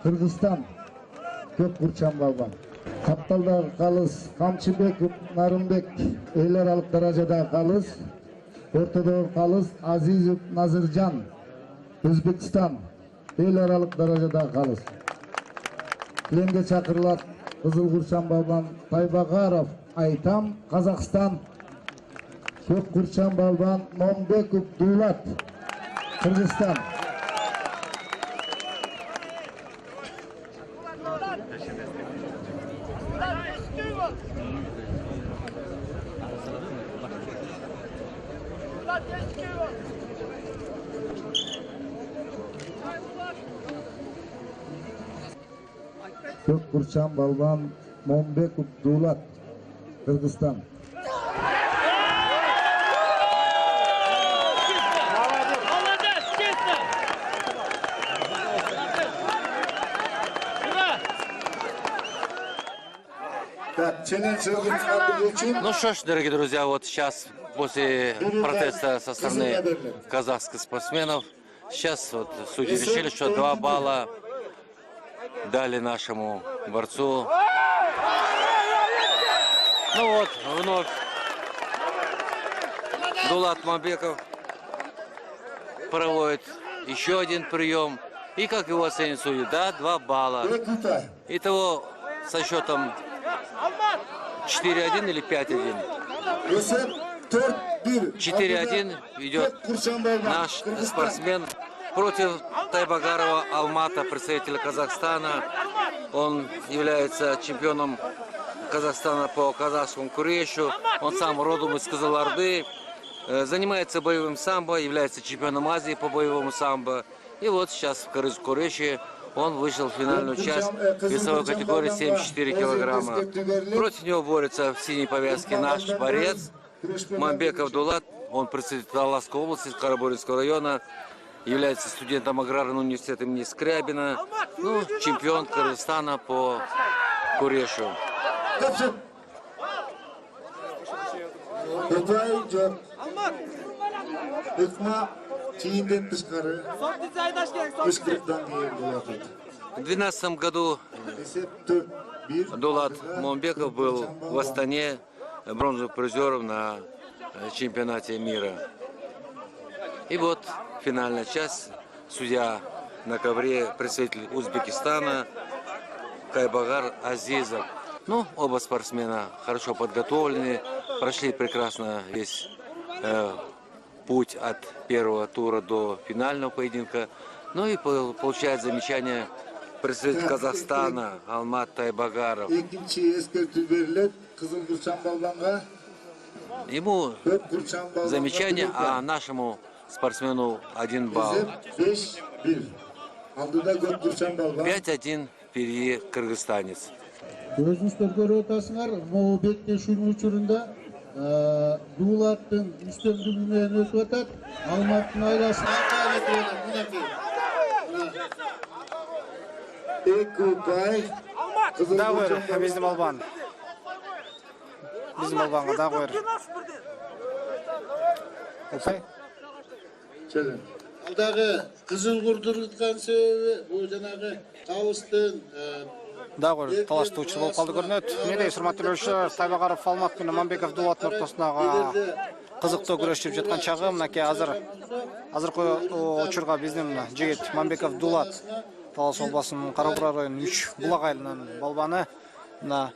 Кыргызстан, Көк Курчан балбан. Капталдагы калыс Камчыбеков Нарымбек, эл аралык даражадагы калыс. Ортодогу калыс Азизов Назыржан, Өзбекстан, эл аралык даражадагы калыс. Килемге чакырылат Кызыл Курчан балбан Тайбагаров Айтам, Казакстан, Көк Курчан балбан Момбеков Дулат, Кыргызстан. Көк Курчан балбан Момбеков Дулат, Кыргызстан. Ну что ж, дорогие друзья, вот сейчас после протеста со стороны казахских спортсменов, сейчас вот судьи решили, что 2 балла дали нашему борцу. Ну вот, вновь Дулат Момбеков проводит еще один прием. И как его оценит судьи? Да, 2 балла. Итого со счетом 4-1 или 5-1? 4-1 идет наш спортсмен против Тайбагарова Алмата, представителя Казахстана. Он является чемпионом Казахстана по казахскому курешу. Он сам родом из Кызылорды. Занимается боевым самбо, является чемпионом Азии по боевому самбо. И вот сейчас в куреше он вышел в финальную часть весовой категории 74 килограмма. Против него борется в синей повязке наш борец Момбеков Дулат. Он представитель Таласской области, Карабуринского района. Является студентом аграрного университета имени Скрябина. Ну, чемпион Кыргызстана по курешу. В 2012 году Дулат Момбеков был в Астане бронзовым призером на чемпионате мира. И вот финальная часть. Судья на ковре, представитель Узбекистана Кайбагар Азизов. Ну, оба спортсмена хорошо подготовлены, прошли прекрасно весь путь от первого тура до финального поединка. Ну и получает замечание представитель Казахстана Алмат Тайбагаров. Ему замечание, а нашему спортсмену 1 балл. 5-1 впереди кыргызстанец. Өзүңүздөр көрүп атасыңар, могу беттешүүнүн учурунда Дуулаттын үстөмдүгү менен өтүп атат. Алматтын айласына мынакей. Эки ұпай. Дагы бир биздин балбан. Биздин балбанга дагы бир. Ұпай. Алдағы кызыл курдурган себеби бул жанагы Кабыстын Дагы бир талаштуучу болуп калды көрүнөт. Эмне урматтуу көрүүчүлөр, Тайбагаров Алмат менен Мамбеков Дулаттын ортосундагы кызыктуу күрөшүп жаткан чагы мынакей азыркы учурга биздин жигит Мамбеков Дулат Талас областынын Карабура районунун 3 булак айылынын балбаны мына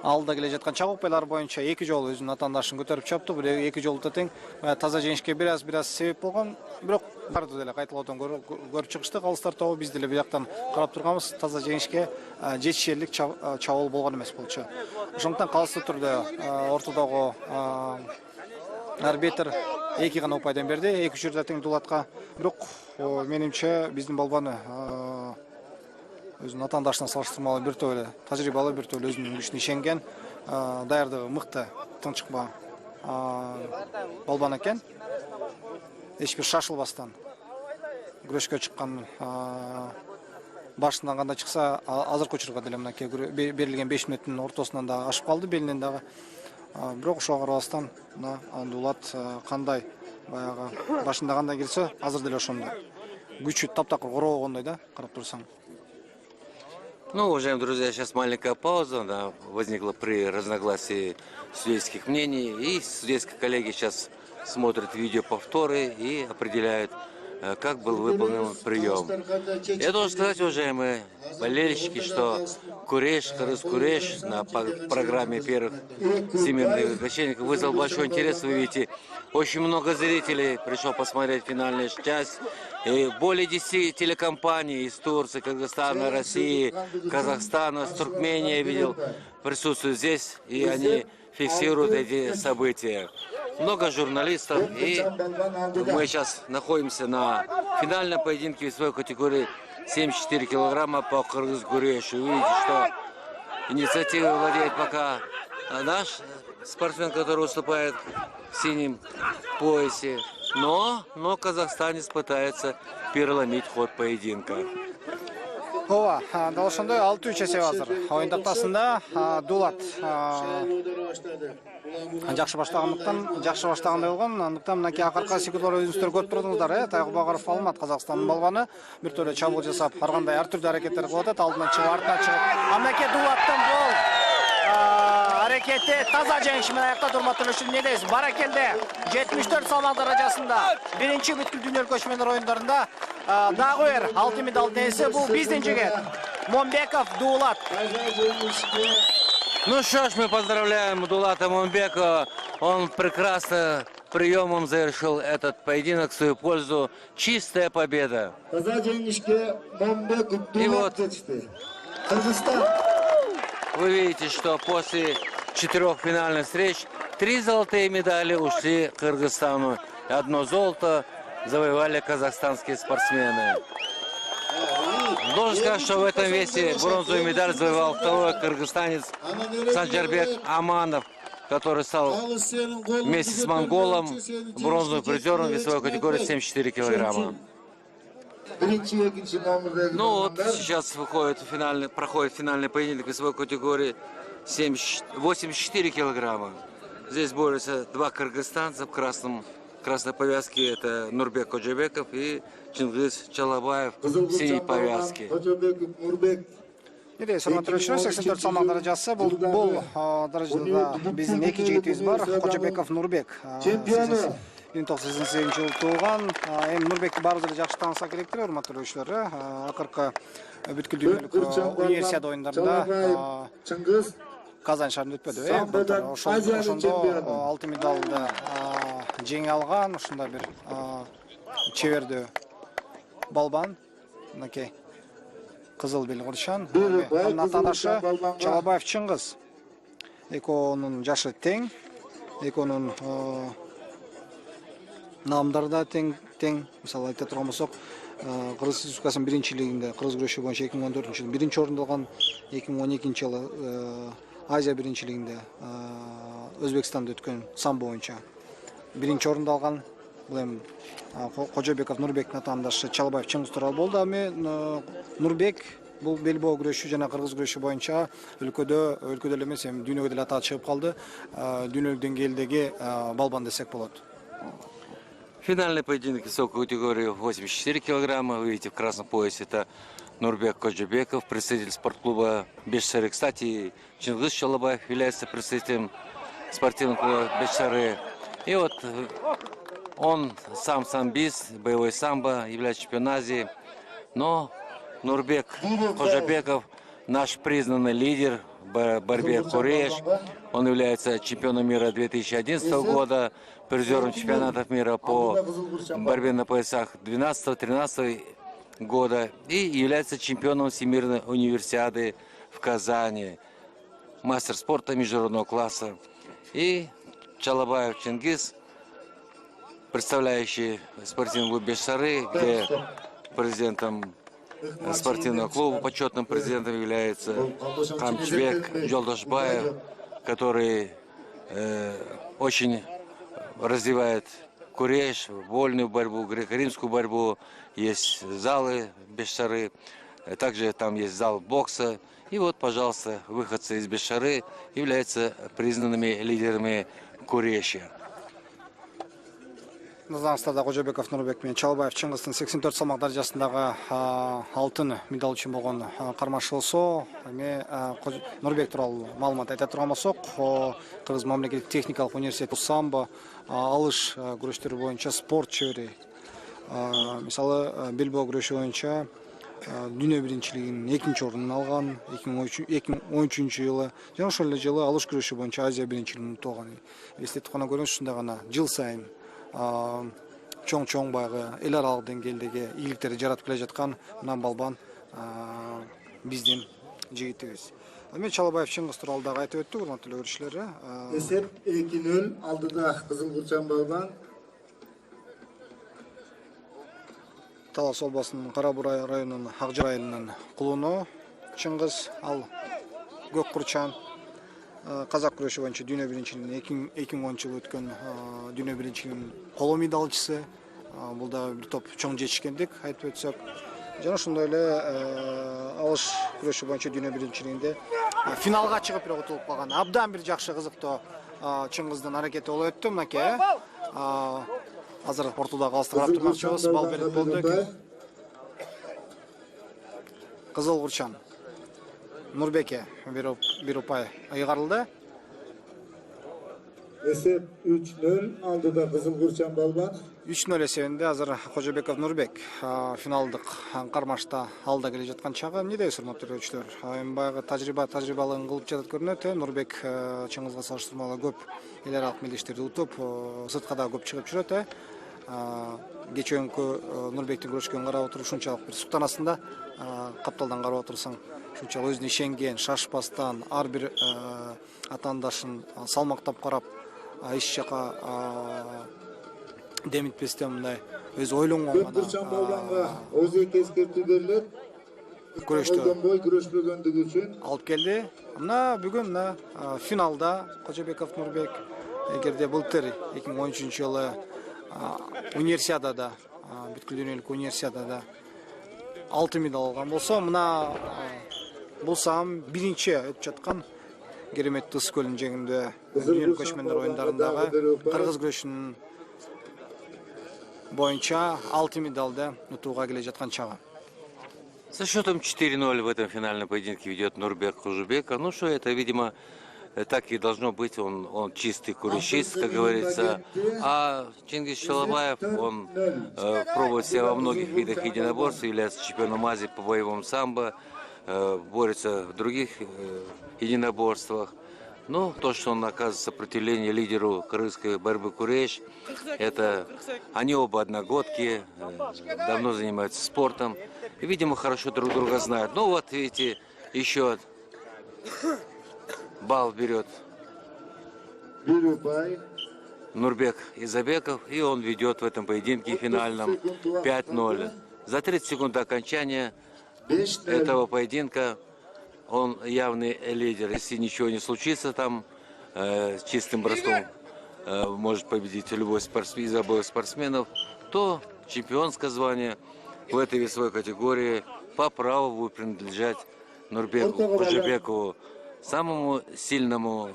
алда келе жаткан чак укпайлар боюнча 2 жолу өзүнүн атаандашын көтөрүп чапты. Бул 2 жолу да тең таза жеңишке бир аз себеп болгон. Бирок барды деле кайталоодон көрүп чыгышты. Калыстар тобу биз деле бияктан карап турганбыз. Таза жеңишке жетишерлик чабуул болгон эмес болчу. Ошондуктан калысты түрдө ортодогу арбитр 2 гана упайдан берди. 2 учурда тең Дулатка. Бирок менимче биздин балбаны өзүнүн атаандашына салыштырмалуу бир топ эле тажрыйбалуу, бир топ эле өзүнүн күчүнө ишенген, даярдыгы мыкты, тынчыкпа балбан экен. Эч бир шашылбастан күрөшкө чыккан башынан кандай чыкса, азыркы учурга деле мынакей берилген 5 мүнөттүн ортосунан да ашып калды, белинен дагы. Бирок ошого карабастан Дулат кандай баягы башында кандай келсе, азыр деле ошондой. Күчү таптакыр короогондой да, карап турсаң. Ну, уважаемые друзья, сейчас маленькая пауза, она возникла при разногласии судейских мнений, и судейские коллеги сейчас смотрят видеоповторы и определяют, как был выполнен прием. Я должен сказать, уважаемые болельщики, что Куреш на программе первых всемирных гонщиков вызвал большой интерес. Вы видите, очень много зрителей пришло посмотреть финальную часть. И более 10 телекомпаний из Турции, Кыргызстана, России, Казахстана, Туркмении, я видел, присутствуют здесь, и они фиксируют эти события. Много журналистов, и мы сейчас находимся на финальном поединке весовой категории 74 килограмма по Кыргыз-Гурешу. Видите, что инициативой владеет пока наш спортсмен, который выступает в синем поясе. Но казахстанец пытается переломить ход поединка. Ооба, дал ошондой 6-3 эсеп азыр. Оюн таптасында Дулат жакшы баштагандай болгон. Андыктан мынакей акыркы секундалар өзүңүздөр көрүп турдуңуздар, Тайбагаров Алмат Казакстандын балбаны бир төлө чабуул жасап, ар кандай ар түрдүү аракеттер кылып атат. Алдынан чыгып, артынан чыгып. Мынакей Дулаттын бул аракети таза жеңиш менен аяктады, урматтуу көрүүчүлөр. Эмне дейсиз? Баракелде 74 салмак даражасында биринчи бүткүл дүйнө көчмөндөр оюндарында дагы бир алтын медалдын ээси бул биздин жигит Момбеков Дулат. Ну что ж, мы поздравляем Дулата Момбекова. Он прекрасно приемом завершил этот поединок в свою пользу. Чистая победа. И вот вы видите, что после 4 финальных встреч 3 золотые медали ушли Кыргызстану. 1 золото завоевали казахстанские спортсмены. Должен сказать, что в этом весе бронзовую медаль завоевал второй кыргызстанец Санжарбек Аманов, который стал вместе с монголом бронзовым призером весовой категории 74 килограмма. Ну вот сейчас проходит финальный поединок весовой категории 84 килограмма. Здесь борются 2 кыргызстанца в красной повязке. Это Нурбек Коджабеков и Чингиз Чалабаев в синей повязке. Ирей, сурматтуулар, 84 салмак даражасы. Бул даражада биздин 2 жигитибиз бар. Коджабеков Нурбек. 1988 жылы тууган. Эми Нурбекти баарыбыз эле жакшы тааныса керектир, урматтуу көрүүчүлөр. Акыркы бүткүл дүйнөлүк универсиада оюндарында Казан шаарында өтпөдү. Ошондо алтын медалды жеңе алган, ушундай бир чебердүү балбан. Мынакей кызыл бел курчан. Анын атаадашы Чалабаев Чыңгыз. Экөөнүн жашы тең. Экөөнүн намдары да тең. Мисалы айта турган болсок, Кыргыз Республикасынын биринчилигинде кыргыз күрөшү боюнча 2014 жылы биринчи орунду алган, 2012 жылы Азия биринчилигинде Өзбекстанда өткөн самбо боюнча биринчи орунду алган. Бул эми Кожобеков Нурбектин атаандашы Чалбаев Чыңгыз тууралуу болду. Ами Нурбек бул бел боо күрөшү жана кыргыз күрөшү боюнча өлкөдө эле эмес, эми дүйнөгө деле аты чыгып калды. Дүйнөлүк деңгээлдеги балбан десек болот. Финальный поединок высокой категории 84 килограмма. Вы видите, в красном поясе это Нурбек Кожобеков, представитель спортклуба Бешсары. Кстати, Чингиз Чалбаев является представителем спортивного клуба Бешсары. И вот он сам самбист, боевой самбо, является чемпионом Азии. Но Нурбек Кожобеков наш признанный лидер в борьбе куреш. Он является чемпионом мира 2011 года, призером чемпионатов мира по борьбе на поясах 2012-2013 года и является чемпионом Всемирной универсиады в Казани, мастер спорта международного класса. И Чалбаев Чингиз, представляющий спортивный клуб Бешсары, где президентом спортивного клуба, почетным президентом является Камчбек Жолдашбаев, который очень развивает куреш, вольную борьбу, греко-римскую борьбу. Есть залы Бешсары, также там есть зал бокса. И вот, пожалуйста, выходцы из Бешсары являются признанными лидерами куреши. Назарыңыздарда Кожобеков Нурбек менен Чалбаев Чыңгыздын 84 салмак даражасындагы алтын медаль үчүн болгон кармашылышы. Эми Нурбек тууралуу маалымат айта турган болсок, Кыргыз мамлекеттик техникалык университети самбо алыш күрөштөрү боюнча спорт чебери. Мисалы бел боо күрөшү боюнча дүйнө биринчилигинин 2-чи орунун алган 2013 жылы. Жана ошол эле жылы алыш күрөшү боюнча Азия биринчилигин утулган. Эстетип гана көрүңүз, ушундай гана жыл сайын чоң баягы эл аралык деңгээлдеги ийгиликтерди жаратып келе жаткан мына балбан биздин жигитибиз. Эми Чалбаев Чыңгыз тууралуу дагы айтып өттүк, урматтуу көрүүчүлөр. Эсеп 2-0 алдыда Кызыл Курчан балбан. Талас областынын Кара Бурай районунун Акжар айылынын кулуну Чыңгыз, ал Көк Курчан казак күрөшү боюнча дүйнө биринчилигинин 2010 жылы өткөн дүйнө биринчилигинин коло медалчысы. Бул да бир топ чоң жетишкендик айтып өтсөк. Жана ошондой эле алыш күрөшү боюнча дүйнө биринчилигинде финалга чыгып бирок утулуп калган. Абдан бир жакшы кызыктуу Чыңгыздын аракети болуп өттү. Мынакей азыр ортодо калысты карап турмакчыбыз. Бал берип болду. Кызыл Курчан Нурбекке бир упай ыйгарылды. Эсеп 3-0 алдыда Кызыл Курчан балбан. 3-0 эсебинде азыр Кожобеков Нурбек финалдык кармашта алда келе жаткан чагы. Эмне дейсиз, урматтуу көрүүчүлөр? Эми баягы тажрыбалыгын кылып жатат көрүнөт. Нурбек Чыңгызга салыштырмалуу көп эл аралык мелдештерди утуп, сыртка да көп чыгып жүрөт. Кечөөнкү Нурбектин күрөшкөнүн карап отуруп ушунчалык бир суктанасында, капталдан карап отурсаң, ушунчалык өзүнө ишенген, шашпастан ар бир атаандашын салмактап карап, эч жака демитпестен мындай өзү ойлонгон Көк Курчан балбанга өзөк эскертүү берилет. Күрөштө бой күрөшпөгөндүгү үчүн алып келди. Мына бүгүн финалда Кожобеков Нурбек, эгерде былтыр 2013 жылы универсиадада, бүткүл дүйнөлүк универсиадада алтын медаль алган болсо, мына бул сам биринчи өтүп жаткан кереметтүү Ыс көлүнүн жээгинде дүйнөлүк көчмөндөр оюндарындагы кыргыз күрөшүнүн боюнча алтын медалды утууга келе жаткан чагы. Со счетом 4-0 в этом финальном поединке ведет Нурбек Кожобеков. Ну что, это, видимо, так и должно быть. Он чистый курещист, как говорится. А Чингиз Чалбаев, он пробует себя во многих видах единоборств, является чемпионом Азии по боевому самбо, борется в других единоборствах. Но то, что он оказывает сопротивление лидеру кыргызской борьбы куреш, это они оба одногодки, давно занимаются спортом и, видимо, хорошо друг друга знают. Ну вот, видите, еще балл берет Нурбек Изабеков, и он ведет в этом поединке финальном 5-0. За 30 секунд до окончания 5-0. этого поединка он явный лидер. Если ничего не случится там, с чистым броском может победить любой спортсмен из обоих спортсменов, то чемпионское звание в этой весовой категории по праву будет принадлежать Нурбеку Ходжибекову, самому сильному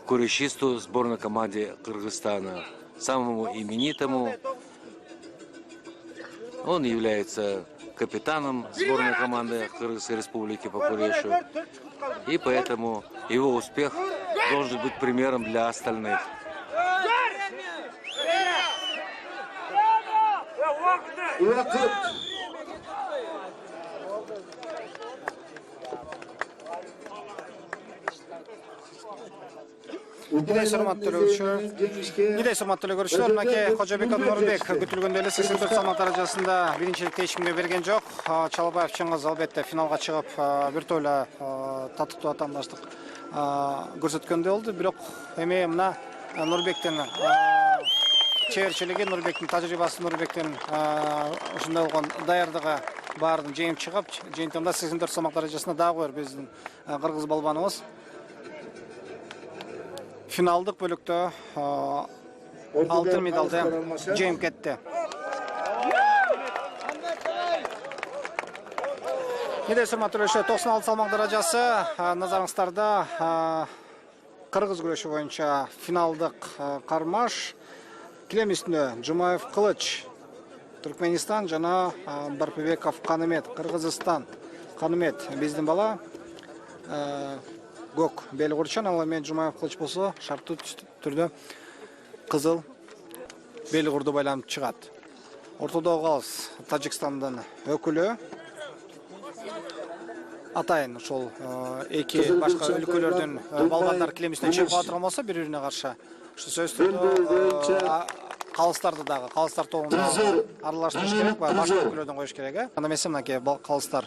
курещисту сборной команде Кыргызстана, самому именитому. Он является капитаном сборной команды Кыргызской Республики по курешу, и поэтому его успех должен быть примером для остальных. Уақыт. Недейс урматтуу көрүүчүлөр, мынакей Кожобеков Нурбек күтүлгөндөй эле 84 салмак даражасында биринчиликти эч кимге берген жок. Чалабаев Чыңгыз албетте финалга чыгып, бир тойло татыктуу атаандаштык көрсөткөндөй болду. Бирок эми мына Нурбектин чеберчилиги, Нурбектин тажрыйбасы, Нурбектин ушундай болгон даярдыгы баарын жеңип чыгып, жыйынтыгында 84 салмак даражасында дагы бир биздин кыргыз балбаныбыз финалдык бөлүктө алтын медалды жеңип кетти. Недейс урматтуу көрүүчүлөр, 96 салмак даражасы назарыңыздарда. Кыргыз күрөшү боюнча финалдык кармаш. Килем үстүндө Жумаев Кылыч, Түркменистан жана Барпыбеков Канымет, Кыргызстан. Канымет биздин бала, көк бел курчан, ал эми Жумаев Кылыч болсо шарттуу түрдө кызыл бел курду байланып чыгат. Ортодогу калыс Тажикстандын өкүлү. Атайын ошол эки башка өлкөлөрдүн балбандар килем үстүнө чыгып атырган болсо бири-бирине каршы ушу сөздөрдү калыстарды дагы калыстар тобунда аралаштырыш керек, башка өлкөлөрдөн коюш керек. Анда эмесе мынакей калыстар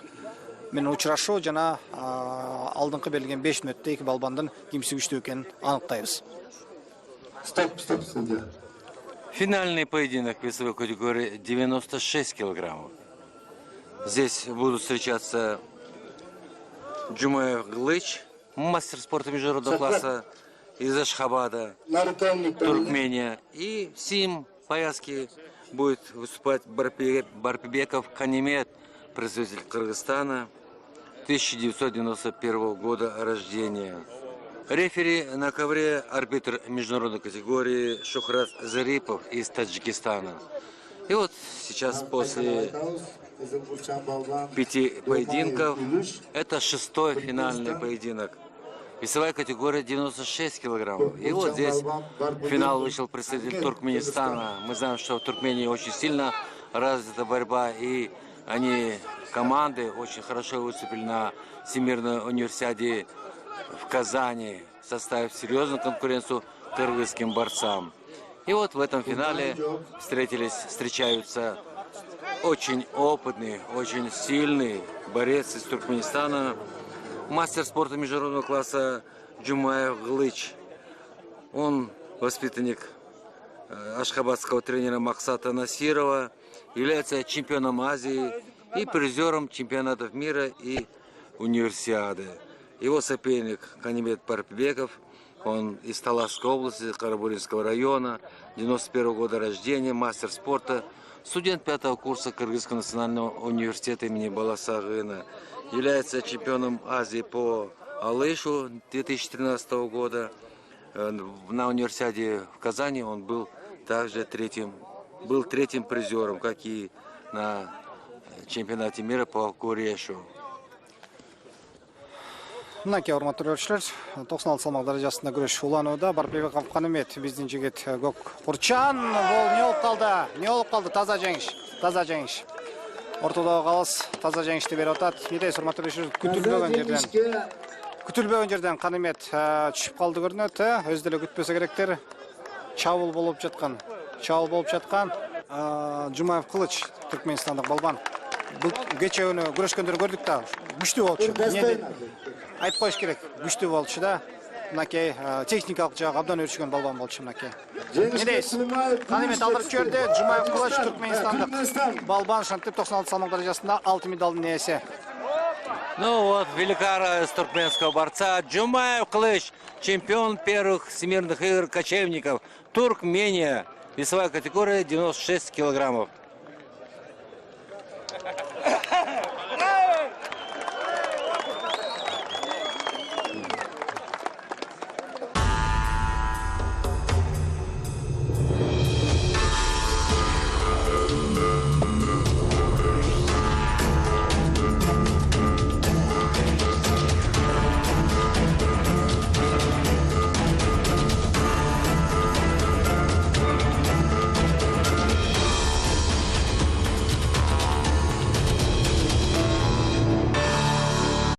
менен учурашуу жана алдыңкы берилген 5 мүнөттө эки балбандын кимси күчтүү экенин аныктайбыз. Стоп, судья. Финальный поединок весовой категории 96 килограммов. Здесь будут встречаться Джумаев Глыч, мастер спорта международного класса из Ашхабада, Туркмения. И в синем пояске будет выступать Барпыбеков Канимет, представитель Кыргызстана, 1991 года рождения. Рефери на ковре арбитр международной категории Шухрат Зарипов из Таджикистана. И вот сейчас после 5 поединков это 6-й финальный поединок. Весовая категория 96 килограммов. И вот здесь в финал вышел представитель Туркменистана. Мы знаем, что в Туркмении очень сильно развита борьба, и они, команды, очень хорошо выступили на Всемирной универсиаде в Казани, составив серьезную конкуренцию кыргызским борцам. И вот в этом финале встречаются очень опытный, очень сильный борец из Туркменистана, мастер спорта международного класса Джумаев Глыч. Он воспитанник ашхабадского тренера Максата Насирова, является чемпионом Азии и призером чемпионатов мира и универсиады. Его соперник Канимет Барпыбеков, он из Таласской области, Карабуринского района, 91 года рождения, мастер спорта, студент 5-го курса Кыргызского национального университета имени Баласагына, является чемпионом Азии по алышу 2013 года. На универсиаде в Казани он был также третьим призером, как и на чемпионате мира по курешу. Мынакей урматтуу көрүүчүлөр, 96 салмак даражасында күрөш уланууда. Барпыбеков Канымет биздин жигит көк курчан. Бул не болуп калды? Таза жеңиш. Ортодогу калыс таза жеңишти берип атат. Недейс урматтуу көрүүчүлөр, күтүлбөгөн жерден Канымет түшүп калды көрүнөт. Өзү деле күтпөсө керектер. Чабул болуп жаткан. Жумаев Кылыч, Түркменстандык балбан. Бул кече күнү күрөшкөндөрдү көрдүк да. Күчтүү болчу. Айтып коюш керек, күчтүү болчу да. мынакей техникалык жагы абдан өрчүгөн балбан болчу мынакей. Жеңишке Недейсиз? Кулмаев, Канимет алдырып жиберди. Жумаев Кулач Түркменстан. Түркменстандык балбан ушинтип 96 салмак даражасында алтын медалдын ээси. Ну вот, великара из туркменского борца Джумаев Кылыч, чемпион первых всемирных игр кочевников, Туркмения, весовая категория 96 килограммов.